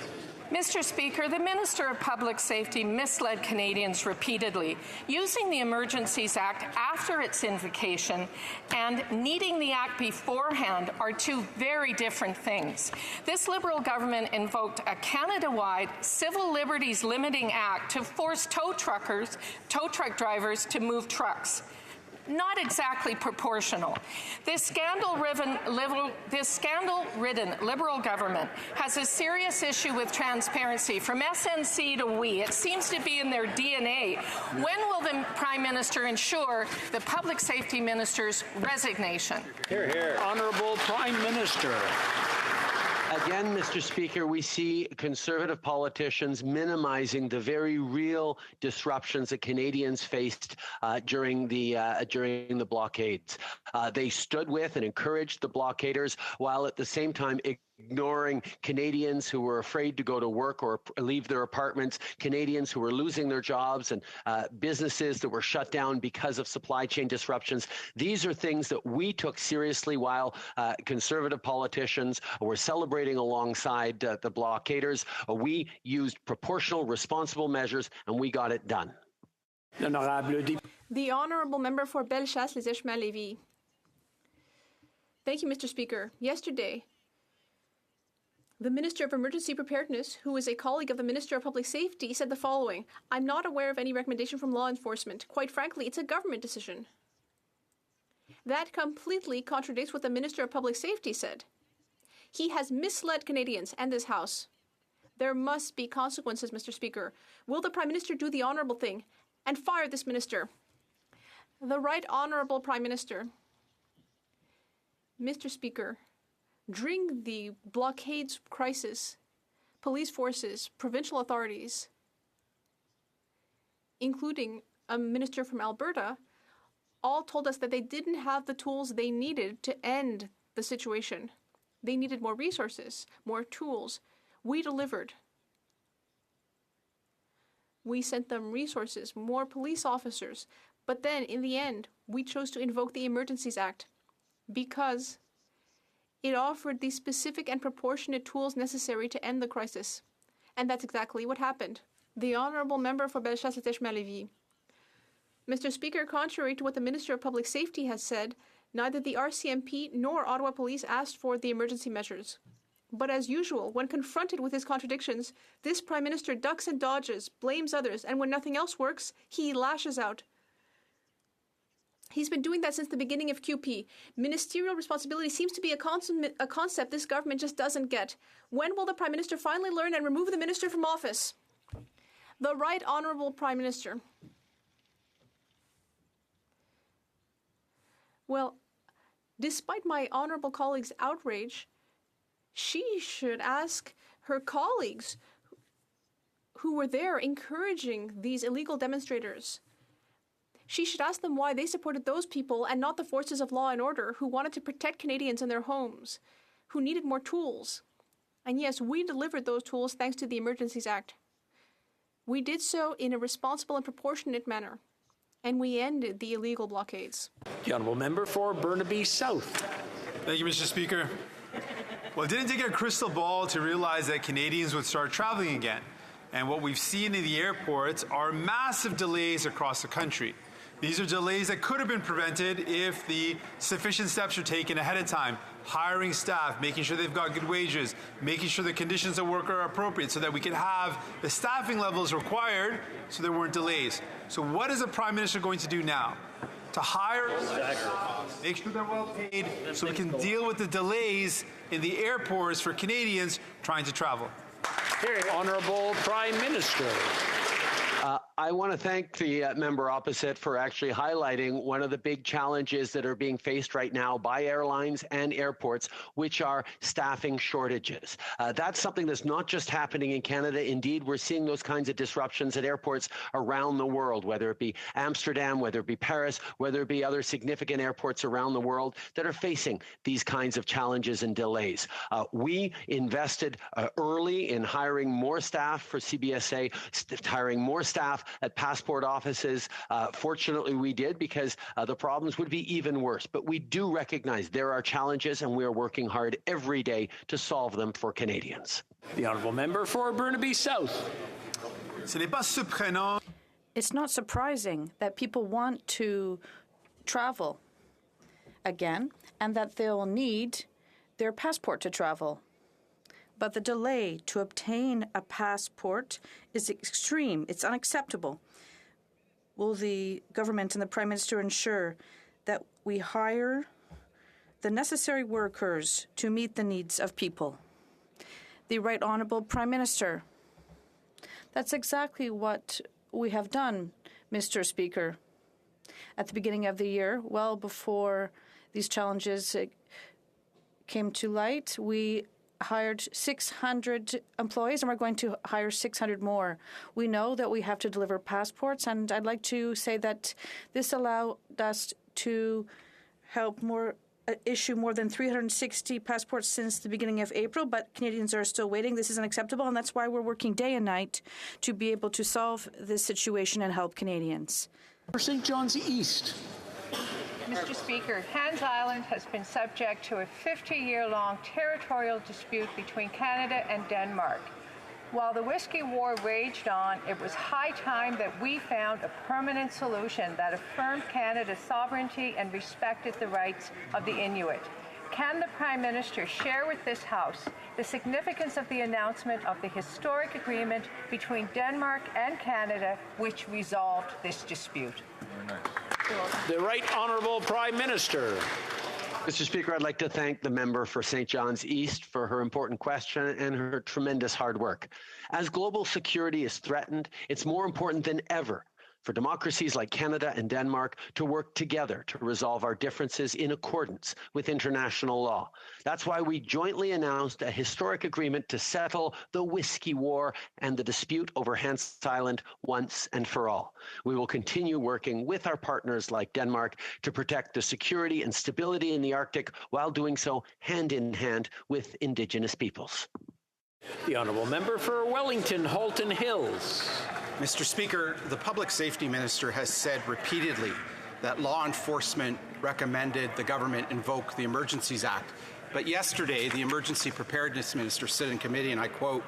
Speaker 8: Mr. Speaker, the Minister of Public Safety misled Canadians repeatedly, using the Emergencies Act after its invocation and needing the Act beforehand are two very different things. This Liberal government invoked a Canada-wide Civil Liberties Limiting Act to force tow truck drivers to move trucks. Not exactly proportional. This scandal-ridden Liberal government has a serious issue with transparency from SNC to we. It seems to be in their DNA. When will the Prime Minister ensure the Public Safety Minister's resignation?
Speaker 2: Hear, hear. Honourable Prime Minister.
Speaker 18: Again, Mr. Speaker, we see Conservative politicians minimizing the very real disruptions that Canadians faced during the blockades. They stood with and encouraged the blockaders, while at the same time ignoring Canadians who were afraid to go to work or leave their apartments, Canadians who were losing their jobs, and businesses that were shut down because of supply chain disruptions. These are things that we took seriously while Conservative politicians were celebrating alongside the blockaders. We used proportional, responsible measures, and we got it done.
Speaker 19: The Honourable Member for Bellechasse, Les Échemins-Lévis. Thank you, Mr. Speaker. Yesterday, the Minister of Emergency Preparedness, who is a colleague of the Minister of Public Safety, said the following: "I'm not aware of any recommendation from law enforcement. Quite frankly, it's a government decision." That completely contradicts what the Minister of Public Safety said. He has misled Canadians and this House. There must be consequences, Mr. Speaker. Will the Prime Minister do the honourable thing and fire this minister? The Right Honourable Prime Minister. Mr. Speaker, during the blockades crisis, police forces, provincial authorities, including a minister from Alberta, all told us that they didn't have the tools they needed to end the situation. They needed more resources, more tools. We delivered. We sent them resources, more police officers. But then, in the end, we chose to invoke the Emergencies Act because it offered the specific and proportionate tools necessary to end the crisis. And that's exactly what happened. The Honourable Member for Bellechasse, Les Échemins-Lévis. Mr. Speaker, contrary to what the Minister of Public Safety has said, neither the RCMP nor Ottawa Police asked for the emergency measures. But as usual, when confronted with his contradictions, this Prime Minister ducks and dodges, blames others, and when nothing else works, he lashes out. He's been doing that since the beginning of QP. Ministerial responsibility seems to be a concept this government just doesn't get. When will the Prime Minister finally learn and remove the minister from office? The Right Honourable Prime Minister. Well, despite my honourable colleague's outrage, she should ask her colleagues who were there encouraging these illegal demonstrators. She should ask them why they supported those people and not the forces of law and order who wanted to protect Canadians in their homes, who needed more tools. And yes, we delivered those tools thanks to the Emergencies Act. We did so in a responsible and proportionate manner, and we ended the illegal blockades.
Speaker 2: The Honourable Member for Burnaby South.
Speaker 20: Thank you, Mr. Speaker. Well, it didn't take a crystal ball to realize that Canadians would start traveling again. And what we've seen in the airports are massive delays across the country. These are delays that could have been prevented if the sufficient steps are taken ahead of time. Hiring staff, making sure they've got good wages, making sure the conditions of work are appropriate so that we can have the staffing levels required so there weren't delays. So what is the Prime Minister going to do now? To hire, make sure they're well paid so we can deal with the delays in the airports for Canadians trying to travel.
Speaker 2: Honourable Prime Minister.
Speaker 18: I want to thank the member opposite for actually highlighting one of the big challenges that are being faced right now by airlines and airports, which are staffing shortages. That's something that's not just happening in Canada. Indeed, we're seeing those kinds of disruptions at airports around the world, whether it be Amsterdam, whether it be Paris, whether it be other significant airports around the world that are facing these kinds of challenges and delays. We invested early in hiring more staff for CBSA, hiring more staff at passport offices. Fortunately, we did, because the problems would be even worse. But we do recognize there are challenges, and we are working hard every day to solve them for Canadians.
Speaker 2: The honourable member for Burnaby South.
Speaker 3: It's not surprising that people want to travel again and that they'll need their passport to travel. But the delay to obtain a passport is extreme. It's unacceptable. Will the government and the Prime Minister ensure that we hire the necessary workers to meet the needs of people? The Right Honourable Prime Minister. That's exactly what we have done, Mr. Speaker. At the beginning of the year, well before these challenges came to light, we hired 600 employees, and we're going to hire 600 more. We know that we have to deliver passports, and I'd like to say that this allowed us to help issue more than 360 passports since the beginning of April, but Canadians are still waiting. This is unacceptable, and that's why we're working day and night to be able to solve this situation and help Canadians.
Speaker 2: For St. John's East.
Speaker 4: Mr. Speaker, Hans Island has been subject to a 50-year-long territorial dispute between Canada and Denmark. While the Whiskey War raged on, it was high time that we found a permanent solution that affirmed Canada's sovereignty and respected the rights of the Inuit. Can the Prime Minister share with this House the significance of the announcement of the historic agreement between Denmark and Canada which resolved this dispute?
Speaker 2: The Right Honourable Prime Minister.
Speaker 18: Mr. Speaker, I'd like to thank the member for St. John's East for her important question and her tremendous hard work. As global security is threatened, it's more important than ever for democracies like Canada and Denmark to work together to resolve our differences in accordance with international law. That's why we jointly announced a historic agreement to settle the Whiskey War and the dispute over Hans Island once and for all. We will continue working with our partners like Denmark to protect the security and stability in the Arctic while doing so hand in hand with Indigenous peoples.
Speaker 2: The honourable member for Wellington, Halton Hills.
Speaker 13: Mr. Speaker, the Public Safety Minister has said repeatedly that law enforcement recommended the government invoke the Emergencies Act. But yesterday, the Emergency Preparedness Minister said in committee, and I quote,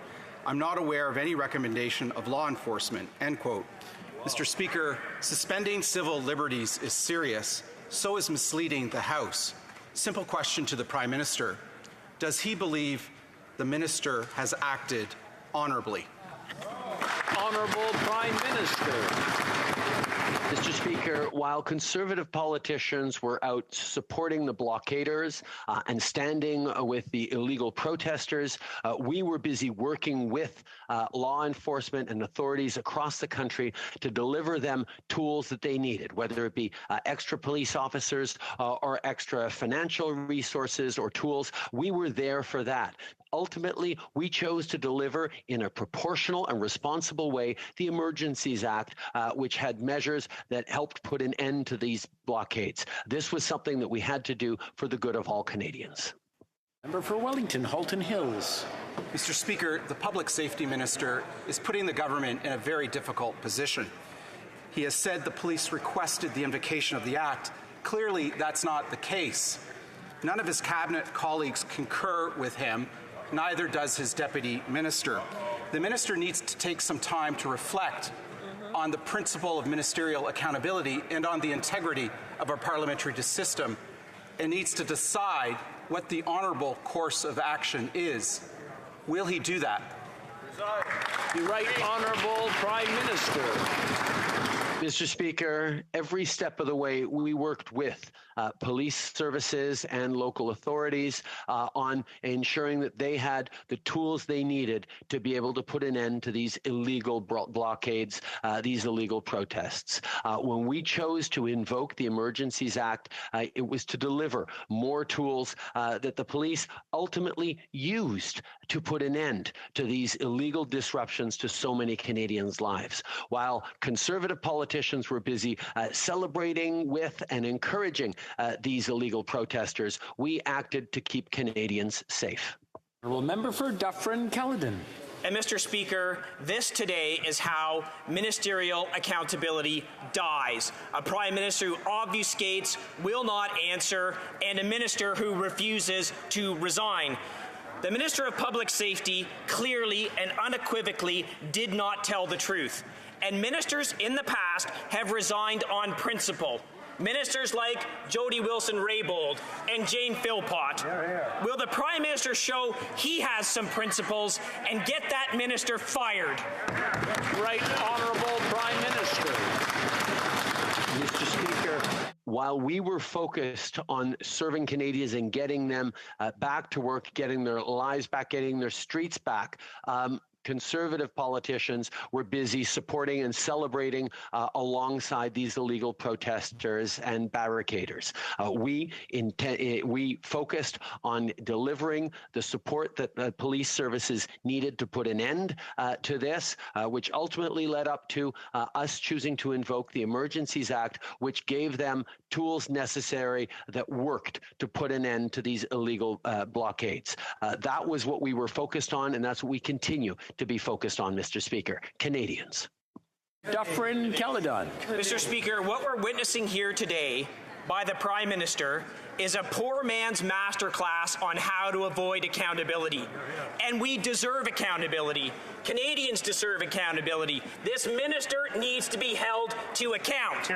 Speaker 13: "I'm not aware of any recommendation of law enforcement," end quote. Mr. Speaker, suspending civil liberties is serious. So is misleading the House. Simple question to the Prime Minister. Does he believe the Minister has acted honourably?
Speaker 2: Honourable Prime Minister.
Speaker 18: Mr. Speaker, while Conservative politicians were out supporting the blockaders and standing with the illegal protesters, we were busy working with law enforcement and authorities across the country to deliver them tools that they needed, whether it be extra police officers or extra financial resources or tools. We were there for that. Ultimately, we chose to deliver in a proportional and responsible way the Emergencies Act, which had measures that helped put an end to these blockades. This was something that we had to do for the good of all Canadians.
Speaker 2: Member for Wellington, Halton Hills.
Speaker 13: Mr. Speaker, the Public Safety Minister is putting the government in a very difficult position. He has said the police requested the invocation of the Act. Clearly, that's not the case. None of his cabinet colleagues concur with him. Neither does his deputy minister. The minister needs to take some time to reflect on the principle of ministerial accountability and on the integrity of our parliamentary system, and needs to decide what the honourable course of action is. Will he do that?
Speaker 2: The Right Honourable Prime Minister.
Speaker 18: Mr. Speaker, every step of the way we worked with police services and local authorities on ensuring that they had the tools they needed to be able to put an end to these illegal blockades, these illegal protests. When we chose to invoke the Emergencies Act, it was to deliver more tools that the police ultimately used to put an end to these illegal disruptions to so many Canadians' lives. While Conservative politicians were busy celebrating with and encouraging these illegal protesters, we acted to keep Canadians safe.
Speaker 2: Honourable Member for Dufferin-Caledon.
Speaker 1: And Mr. Speaker, this today is how ministerial accountability dies. A Prime Minister who obfuscates, will not answer, and a minister who refuses to resign. The Minister of Public Safety clearly and unequivocally did not tell the truth. And ministers in the past have resigned on principle. Ministers like Jody Wilson-Raybould and Jane Philpott. Will the Prime Minister show he has some principles and get that minister fired?
Speaker 2: Right Honourable Prime Minister.
Speaker 18: Mr. Speaker, while we were focused on serving Canadians and getting them back to work, getting their lives back, getting their streets back, Conservative politicians were busy supporting and celebrating alongside these illegal protesters and barricaders. We focused on delivering the support that the police services needed to put an end to this, which ultimately led up to us choosing to invoke the Emergencies Act, which gave them tools necessary that worked to put an end to these illegal blockades. That was what we were focused on, and that's what we continue to be focused on, Mr. Speaker. Canadians.
Speaker 2: Dufferin-Caledon.
Speaker 1: Mr. Speaker, what we're witnessing here today by the Prime Minister is a poor man's masterclass on how to avoid accountability. And we deserve accountability. Canadians deserve accountability. This minister needs to be held to account.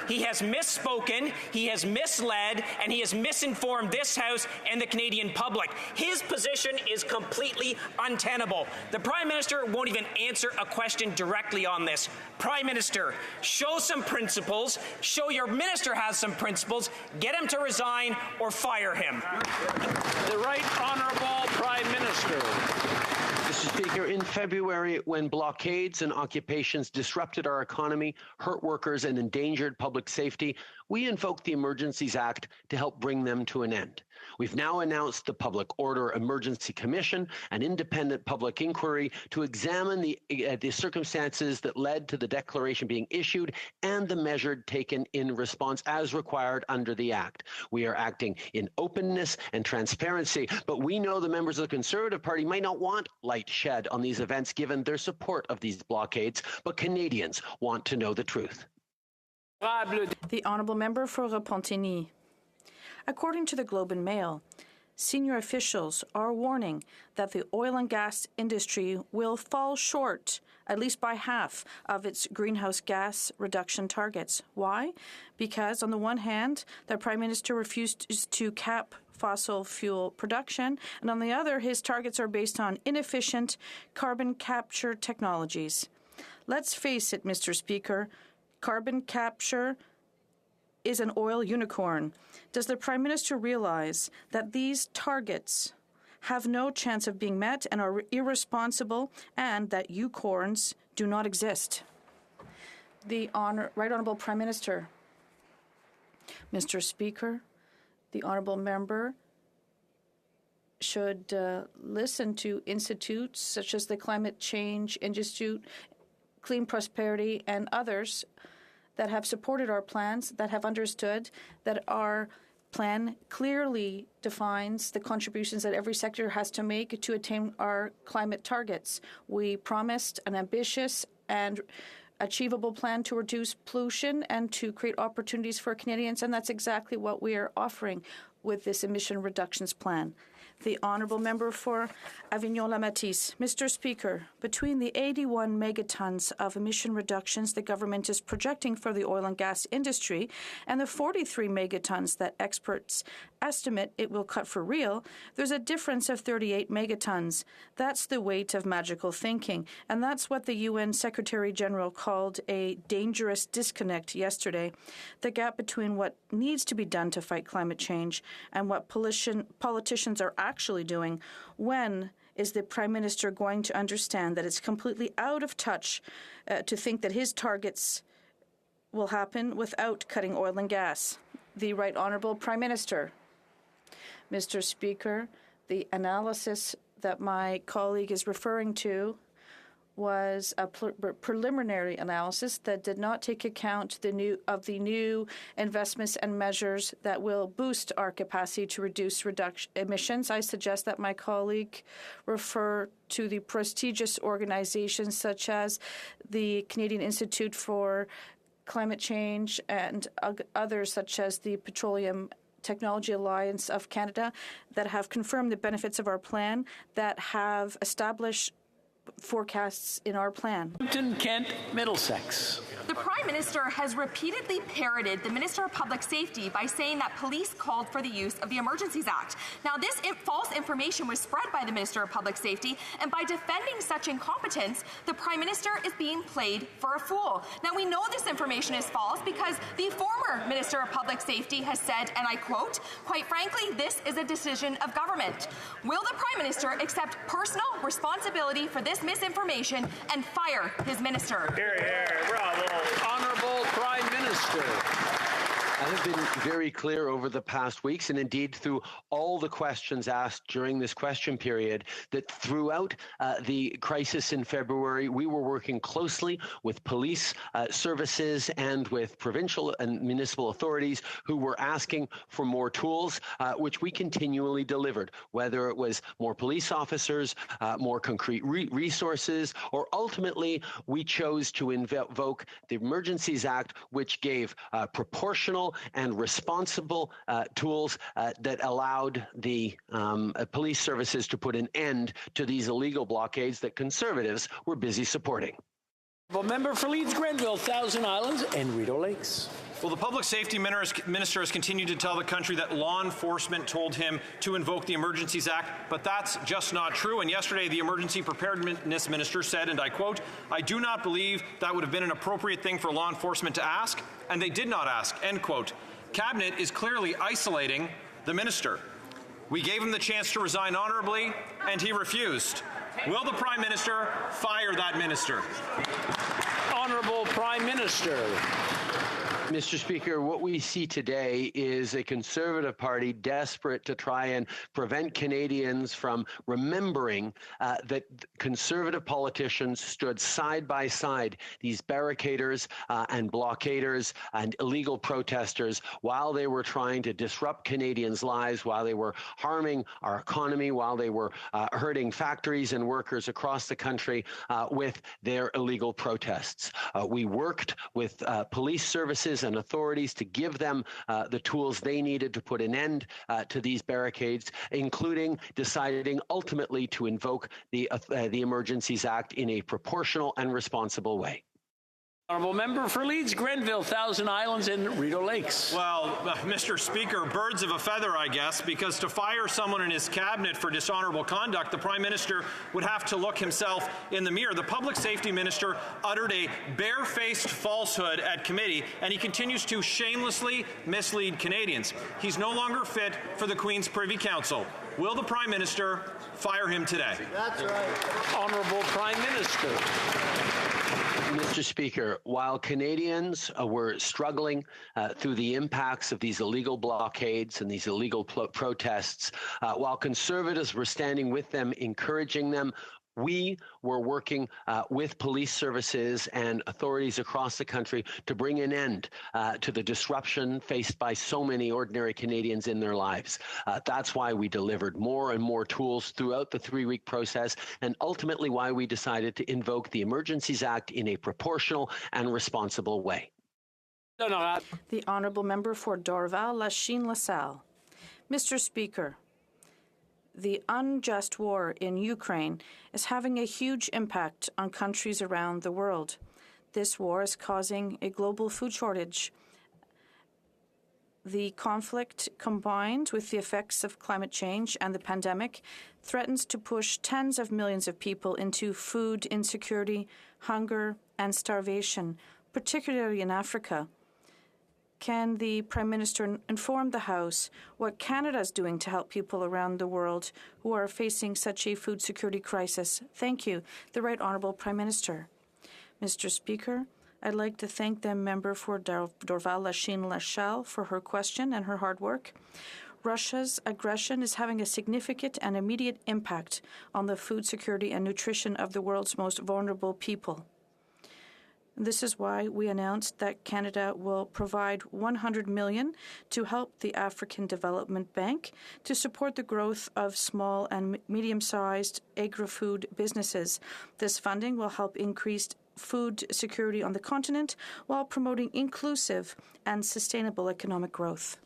Speaker 1: He has misspoken, he has misled, and he has misinformed this House and the Canadian public. His position is completely untenable. The Prime Minister won't even answer a question directly on this. Prime Minister, show some principles, show your minister has some principles, get him to resign or fire him.
Speaker 2: The Right Honourable Prime Minister.
Speaker 18: Mr. Speaker, in February, when blockades and occupations disrupted our economy, hurt workers, and endangered public safety, we invoked the Emergencies Act to help bring them to an end. We've now announced the Public Order Emergency Commission, an independent public inquiry to examine the circumstances that led to the declaration being issued and the measure taken in response as required under the Act. We are acting in openness and transparency, but we know the members of the Conservative Party might not want light shed on these events given their support of these blockades, but Canadians want to know the truth.
Speaker 3: The Honourable Member for Repentigny. According to the Globe and Mail, senior officials are warning that the oil and gas industry will fall short, at least by half, of its greenhouse gas reduction targets. Why? Because, on the one hand, the Prime Minister refused to cap fossil fuel production, and on the other, his targets are based on inefficient carbon capture technologies. Let's face it, Mr. Speaker, carbon capture is an oil unicorn. Does the Prime Minister realize that these targets have no chance of being met and are irresponsible, and that unicorns do not exist? The Right Honourable Prime Minister. Mr. Speaker, the Honourable Member should listen to institutes such as the Climate Change Institute, Clean Prosperity, and others that have supported our plans, that have understood that our plan clearly defines the contributions that every sector has to make to attain our climate targets. We promised an ambitious and achievable plan to reduce pollution and to create opportunities for Canadians, and that's exactly what we are offering with this emission reductions plan. The Honourable Member for Avignon-La-Matisse. Mr. Speaker, between the 81 megatons of emission reductions the government is projecting for the oil and gas industry and the 43 megatons that experts estimate it will cut for real, there's a difference of 38 megatons. That's the weight of magical thinking, and that's what the UN Secretary-General called a dangerous disconnect yesterday. The gap between what needs to be done to fight climate change and what politicians are actually doing. When is the Prime Minister going to understand that it's completely out of touch to think that his targets will happen without cutting oil and gas? The Right Honourable Prime Minister. Mr. Speaker, the analysis that my colleague is referring to was a preliminary analysis that did not take account the new investments and measures that will boost our capacity to reduce emissions. I suggest that my colleague refer to the prestigious organizations such as the Canadian Institute for Climate Change and others such as the Petroleum Technology Alliance of Canada that have confirmed the benefits of our plan, that have established forecasts in our plan.
Speaker 2: Kent, Middlesex.
Speaker 12: The Prime Minister has repeatedly parroted the Minister of Public Safety by saying that police called for the use of the Emergencies Act. Now, this false information was spread by the Minister of Public Safety, and by defending such incompetence, the Prime Minister is being played for a fool. Now, we know this information is false because the former Minister of Public Safety has said, and I quote, "Quite frankly, this is a decision of government." Will the Prime Minister accept personal responsibility for this misinformation and fire his minister?
Speaker 2: Here, here, bravo. Honourable Prime Minister.
Speaker 18: I have been very clear over the past weeks, and indeed through all the questions asked during this question period, that throughout the crisis in February, we were working closely with police services and with provincial and municipal authorities who were asking for more tools, which we continually delivered, whether it was more police officers, more concrete resources, or ultimately we chose to invoke the Emergencies Act, which gave proportional and responsible tools that allowed the police services to put an end to these illegal blockades that Conservatives were busy supporting.
Speaker 2: Member for Leeds Grenville, Thousand Islands, and Rideau Lakes.
Speaker 10: Well, the public safety minister has continued to tell the country that law enforcement told him to invoke the Emergencies Act, but that's just not true. And yesterday, the emergency preparedness minister said, and I quote, "I do not believe that would have been an appropriate thing for law enforcement to ask, and they did not ask," end quote. Cabinet is clearly isolating the minister. We gave him the chance to resign honorably, and he refused. Will the Prime Minister fire that minister?
Speaker 2: Honourable Prime Minister.
Speaker 18: Mr. Speaker, what we see today is a Conservative Party desperate to try and prevent Canadians from remembering that Conservative politicians stood side by side, these barricaders and blockaders and illegal protesters, while they were trying to disrupt Canadians' lives, while they were harming our economy, while they were hurting factories and workers across the country with their illegal protests. We worked with police services and authorities to give them the tools they needed to put an end to these barricades, including deciding ultimately to invoke the Emergencies Act in a proportional and responsible way.
Speaker 2: Honourable Member for Leeds Grenville, Thousand Islands, and Rideau Lakes.
Speaker 10: Well, Mr. Speaker, birds of a feather, I guess, because to fire someone in his cabinet for dishonourable conduct, the Prime Minister would have to look himself in the mirror. The Public Safety Minister uttered a barefaced falsehood at committee, and he continues to shamelessly mislead Canadians. He's no longer fit for the Queen's Privy Council. Will the Prime Minister fire him today?
Speaker 2: That's right. Honourable Prime Minister.
Speaker 18: Mr. Speaker, while Canadians were struggling through the impacts of these illegal blockades and these illegal protests, while Conservatives were standing with them, encouraging them, we were working with police services and authorities across the country to bring an end to the disruption faced by so many ordinary Canadians in their lives. That's why we delivered more and more tools throughout the 3-week process, and ultimately why we decided to invoke the Emergencies Act in a proportional and responsible way.
Speaker 3: The Honourable Member for Dorval, Lachine, LaSalle. Mr. Speaker, The unjust war in Ukraine is having a huge impact on countries around the world. This war is causing a global food shortage. The conflict, combined with the effects of climate change and the pandemic, threatens to push tens of millions of people into food insecurity, hunger, and starvation, particularly in Africa. Can the Prime Minister inform the House what Canada is doing to help people around the world who are facing such a food security crisis? Thank you. The Right Honourable Prime Minister. Mr. Speaker, I'd like to thank the member for Dorval-Lachine-Lachelle for her question and her hard work. Russia's aggression is having a significant and immediate impact on the food security and nutrition of the world's most vulnerable people. This is why we announced that Canada will provide $100 million to help the African Development Bank to support the growth of small and medium-sized agri-food businesses. This funding will help increase food security on the continent while promoting inclusive and sustainable economic growth.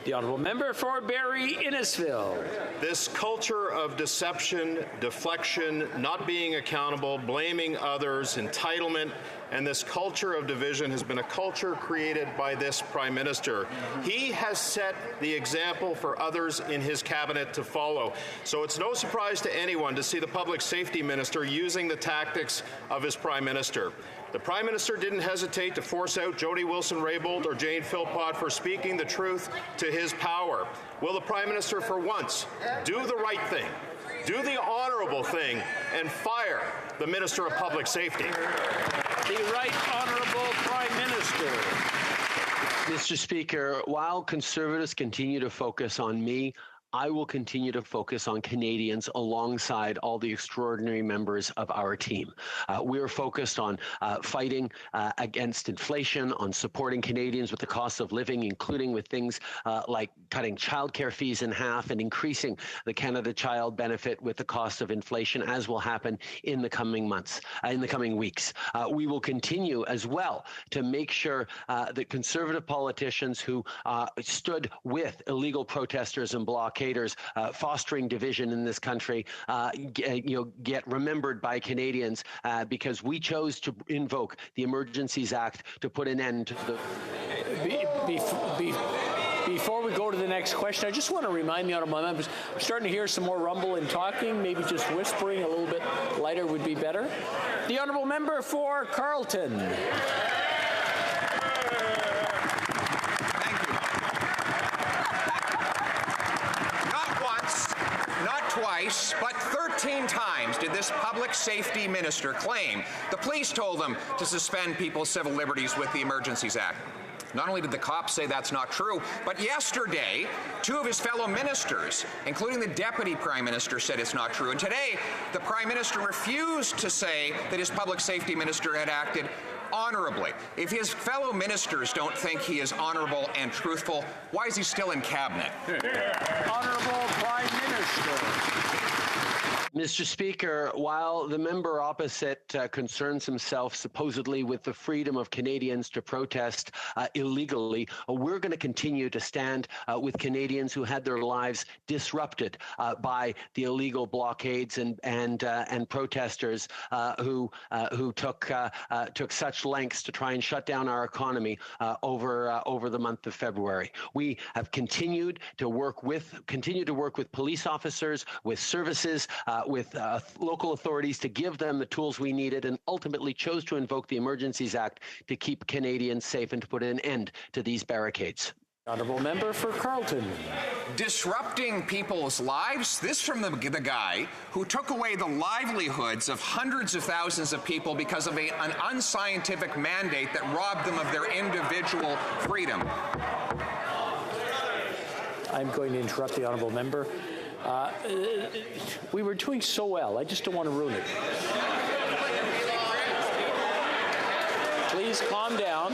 Speaker 2: The Honourable Member for Barrie-Innisfil.
Speaker 5: This culture of deception, deflection, not being accountable, blaming others, entitlement, and this culture of division has been a culture created by this Prime Minister. He has set the example for others in his cabinet to follow. So it's no surprise to anyone to see the Public Safety Minister using the tactics of his Prime Minister. The Prime Minister didn't hesitate to force out Jody Wilson-Raybould or Jane Philpott for speaking the truth to his power. Will the Prime Minister, for once, do the right thing, do the honourable thing, and fire the Minister of Public Safety?
Speaker 2: The Right Honourable Prime Minister.
Speaker 18: Mr. Speaker, while Conservatives continue to focus on me, I will continue to focus on Canadians alongside all the extraordinary members of our team. We are focused on fighting against inflation, on supporting Canadians with the cost of living, including with things like cutting childcare fees in half and increasing the Canada Child Benefit with the cost of inflation, as will happen in the coming months, in the coming weeks. We will continue as well to make sure that Conservative politicians who stood with illegal protesters and blockaders fostering division in this country, get remembered by Canadians because we chose to invoke the Emergencies Act to put an end to the...
Speaker 2: Before we go to the next question, I just want to remind the honourable members, we're starting to hear some more rumble and talking, maybe just whispering a little bit lighter would be better. The honourable member for Carleton.
Speaker 7: Twice, but 13 times did this public safety minister claim the police told him to suspend people's civil liberties with the Emergencies Act. Not only did the cops say that's not true, but yesterday, two of his fellow ministers, including the Deputy Prime Minister, said it's not true. And today, the Prime Minister refused to say that his public safety minister had acted honorably. If his fellow ministers don't think he is honorable and truthful, why is he still in cabinet?
Speaker 2: Honorable Prime Minister.
Speaker 18: Mr. Speaker, while the member opposite concerns himself supposedly with the freedom of Canadians to protest illegally, we're going to continue to stand with Canadians who had their lives disrupted by the illegal blockades and protesters who took such lengths to try and shut down our economy over the month of February. We have continued to work with police officers, with services, with local authorities to give them the tools we needed, and ultimately chose to invoke the Emergencies Act to keep Canadians safe and to put an end to these barricades.
Speaker 2: Honourable member for Carleton.
Speaker 7: Disrupting people's lives? This from the guy who took away the livelihoods of hundreds of thousands of people because of an unscientific mandate that robbed them of their individual freedom.
Speaker 2: I'm going to interrupt the honourable member. We were doing so well. I just don't want to ruin it. Please calm down.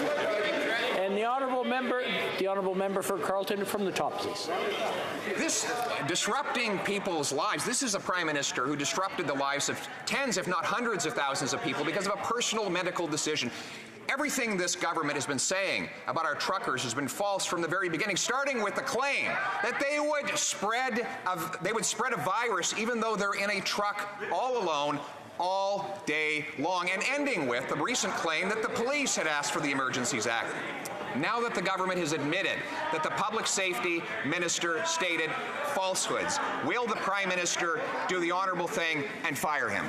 Speaker 2: And the honourable member for Carleton from the top, please.
Speaker 7: This disrupting people's lives, this is a Prime Minister who disrupted the lives of tens, if not hundreds of thousands of people because of a personal medical decision. Everything this government has been saying about our truckers has been false from the very beginning, starting with the claim that they would spread a virus even though they're in a truck all alone all day long, and ending with the recent claim that the police had asked for the Emergencies Act. Now that the government has admitted that the public safety minister stated falsehoods, will the Prime Minister do the honorable thing and fire him?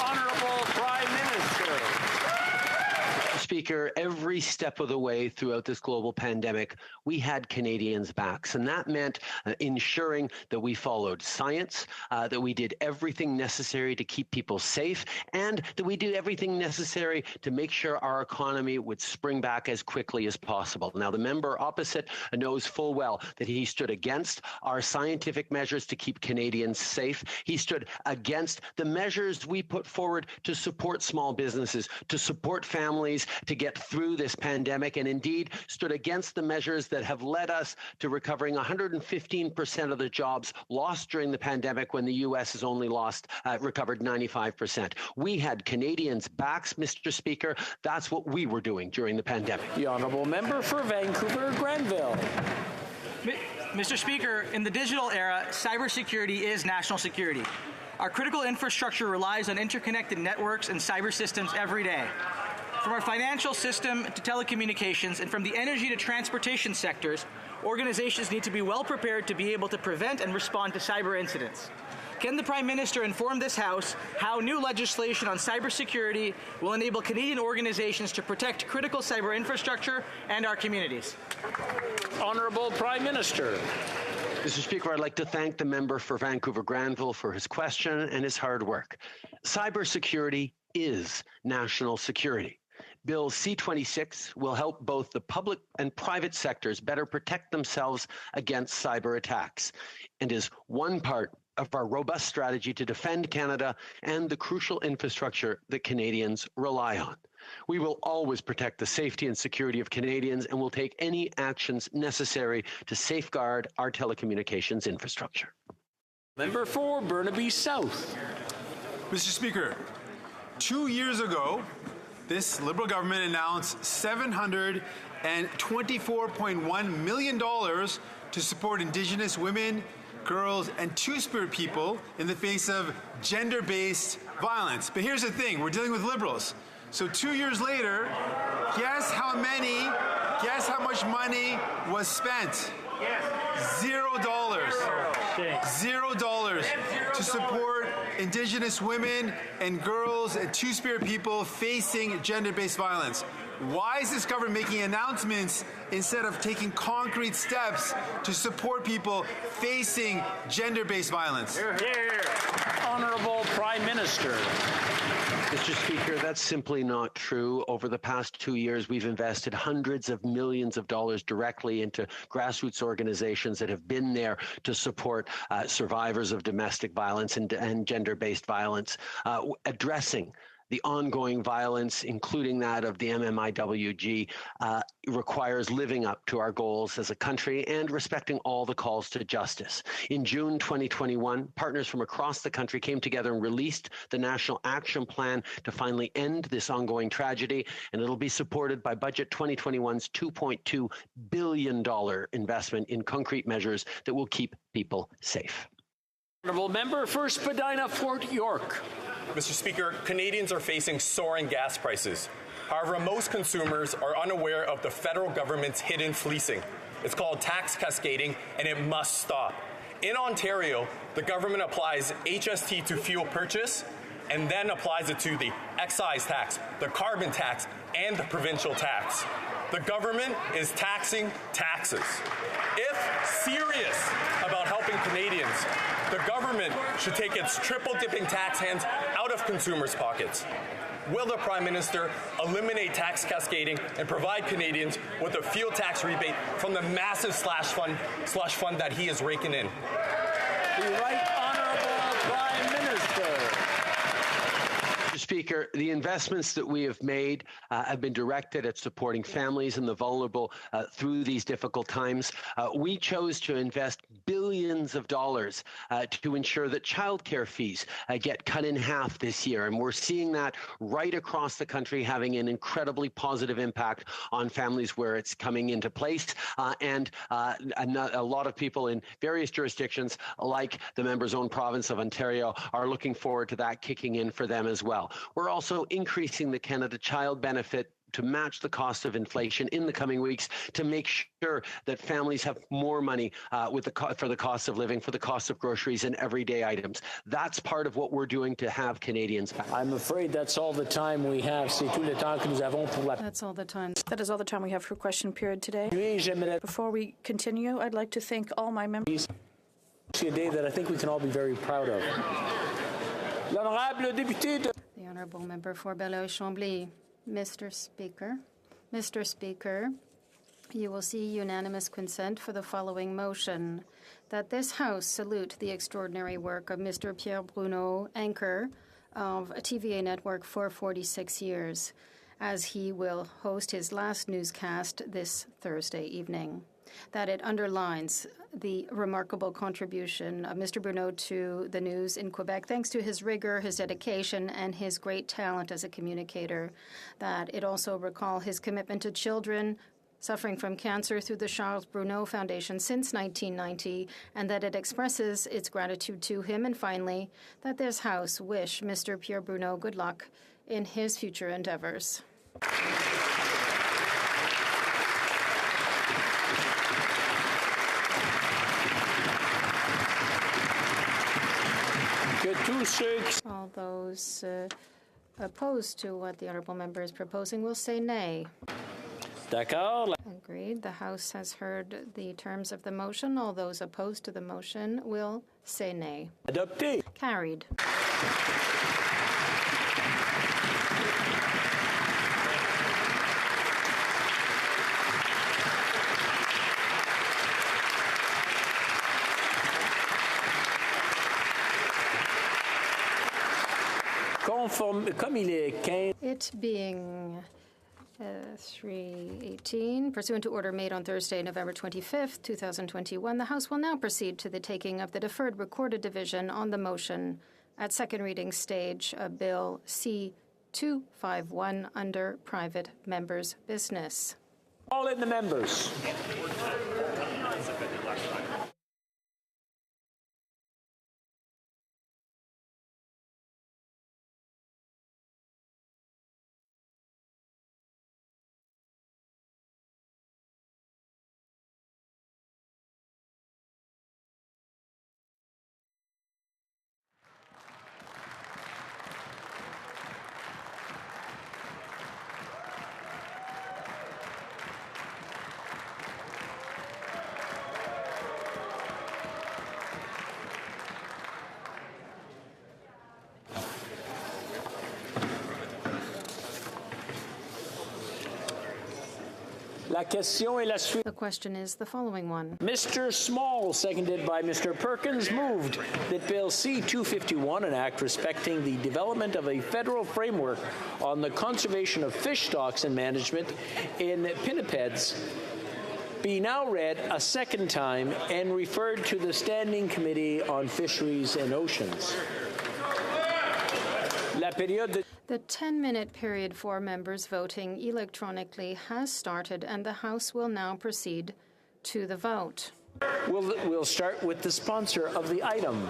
Speaker 2: Honorable Prime Minister.
Speaker 18: Speaker, every step of the way throughout this global pandemic, we had Canadians' backs, and that meant ensuring that we followed science, that we did everything necessary to keep people safe, and that we did everything necessary to make sure our economy would spring back as quickly as possible. Now, the member opposite knows full well that he stood against our scientific measures to keep Canadians safe. He stood against the measures we put forward to support small businesses, to support families, to get through this pandemic, and indeed stood against the measures that have led us to recovering 115% of the jobs lost during the pandemic when the U.S. has only recovered 95%. We had Canadians' backs, Mr. Speaker. That's what we were doing during the pandemic.
Speaker 2: The honourable member for Vancouver Granville.
Speaker 9: Mr. Speaker, in the digital era, cybersecurity is national security. Our critical infrastructure relies on interconnected networks and cyber systems every day. From our financial system to telecommunications, and from the energy to transportation sectors, organizations need to be well prepared to be able to prevent and respond to cyber incidents. Can the Prime Minister inform this House how new legislation on cybersecurity will enable Canadian organizations to protect critical cyber infrastructure and our communities?
Speaker 2: Honourable Prime Minister.
Speaker 18: Mr. Speaker, I'd like to thank the member for Vancouver Granville for his question and his hard work. Cybersecurity is national security. Bill C-26 will help both the public and private sectors better protect themselves against cyber attacks, and is one part of our robust strategy to defend Canada and the crucial infrastructure that Canadians rely on. We will always protect the safety and security of Canadians and will take any actions necessary to safeguard our telecommunications infrastructure.
Speaker 2: Member for Burnaby South.
Speaker 20: Mr. Speaker, 2 years ago, this Liberal government announced $724.1 million to support Indigenous women, girls, and Two-Spirit people in the face of gender-based violence. But here's the thing, we're dealing with Liberals. So 2 years later, guess how much money was spent? $0. $0 to support Indigenous women and girls and Two-Spirit people facing gender-based violence. Why is this government making announcements instead of taking concrete steps to support people facing gender-based violence?
Speaker 2: Honourable Prime Minister.
Speaker 18: Mr. Speaker, that's simply not true. Over the past 2 years, we've invested hundreds of millions of dollars directly into grassroots organizations that have been there to support survivors of domestic violence and gender-based violence, addressing the ongoing violence, including that of the MMIWG, requires living up to our goals as a country and respecting all the calls to justice. In June 2021, partners from across the country came together and released the National Action Plan to finally end this ongoing tragedy, and it'll be supported by Budget 2021's $2.2 billion investment in concrete measures that will keep people safe.
Speaker 2: Honourable member for Spadina Fort York.
Speaker 11: Mr. Speaker, Canadians are facing soaring gas prices. However, most consumers are unaware of the federal government's hidden fleecing. It's called tax cascading, and it must stop. In Ontario, the government applies HST to fuel purchase and then applies it to the excise tax, the carbon tax, and the provincial tax. The government is taxing taxes. If serious about helping Canadians, the government should take its triple-dipping tax hands out of consumers' pockets. Will the Prime Minister eliminate tax cascading and provide Canadians with a fuel tax rebate from the massive slush fund that he is raking in?
Speaker 2: The Right Honourable Prime Minister.
Speaker 18: Speaker, the investments that we have made have been directed at supporting families and the vulnerable through these difficult times. We chose to invest billions of dollars to ensure that childcare fees get cut in half this year. And we're seeing that right across the country, having an incredibly positive impact on families where it's coming into place. And a lot of people in various jurisdictions, like the member's own province of Ontario, are looking forward to that kicking in for them as well. We're also increasing the Canada Child Benefit to match the cost of inflation in the coming weeks to make sure that families have more money for the cost of living, for the cost of groceries and everyday items. That's part of what we're doing to have Canadians back.
Speaker 2: I'm afraid that's all the time we have. C'est tout le temps que nous avons pour la...
Speaker 3: That's all the time. That is all the time we have for question period today. Before we continue, I'd like to thank all my members.
Speaker 2: It's a day that I think we can all be very proud of. L'honorable député de...
Speaker 6: The Honourable Member for Belleuil-Chambly. Mr. Speaker, you will see unanimous consent for the following motion, that this House salute the extraordinary work of Mr. Pierre Bruno, anchor of TVA Network for 46 years, as he will host his last newscast this Thursday evening. That it underlines the remarkable contribution of Mr. Bruno to the news in Quebec, thanks to his rigor, his dedication, and his great talent as a communicator. That it also recall his commitment to children suffering from cancer through the Charles Bruno Foundation since 1990, and that it expresses its gratitude to him. And finally, that this House wish Mr. Pierre Bruno good luck in his future endeavors. All those opposed to what the Honourable Member is proposing will say nay.
Speaker 2: D'accord.
Speaker 6: Agreed. The House has heard the terms of the motion. All those opposed to the motion will say nay.
Speaker 2: Adopté.
Speaker 6: Carried. It being 3:18, pursuant to order made on Thursday, November 25th, 2021, the House will now proceed to the taking of the deferred recorded division on the motion at second reading stage of Bill C-251 under private members' business.
Speaker 2: All in the members.
Speaker 6: The question is the following one.
Speaker 2: Mr. Small, seconded by Mr. Perkins, moved that Bill C-251, an act respecting the development of a federal framework on the conservation of fish stocks and management in pinnipeds, be now read a second time and referred to the Standing Committee on Fisheries and Oceans.
Speaker 6: The 10-minute period for members voting electronically has started, and the House will now proceed to the vote.
Speaker 2: We'll start with the sponsor of the item.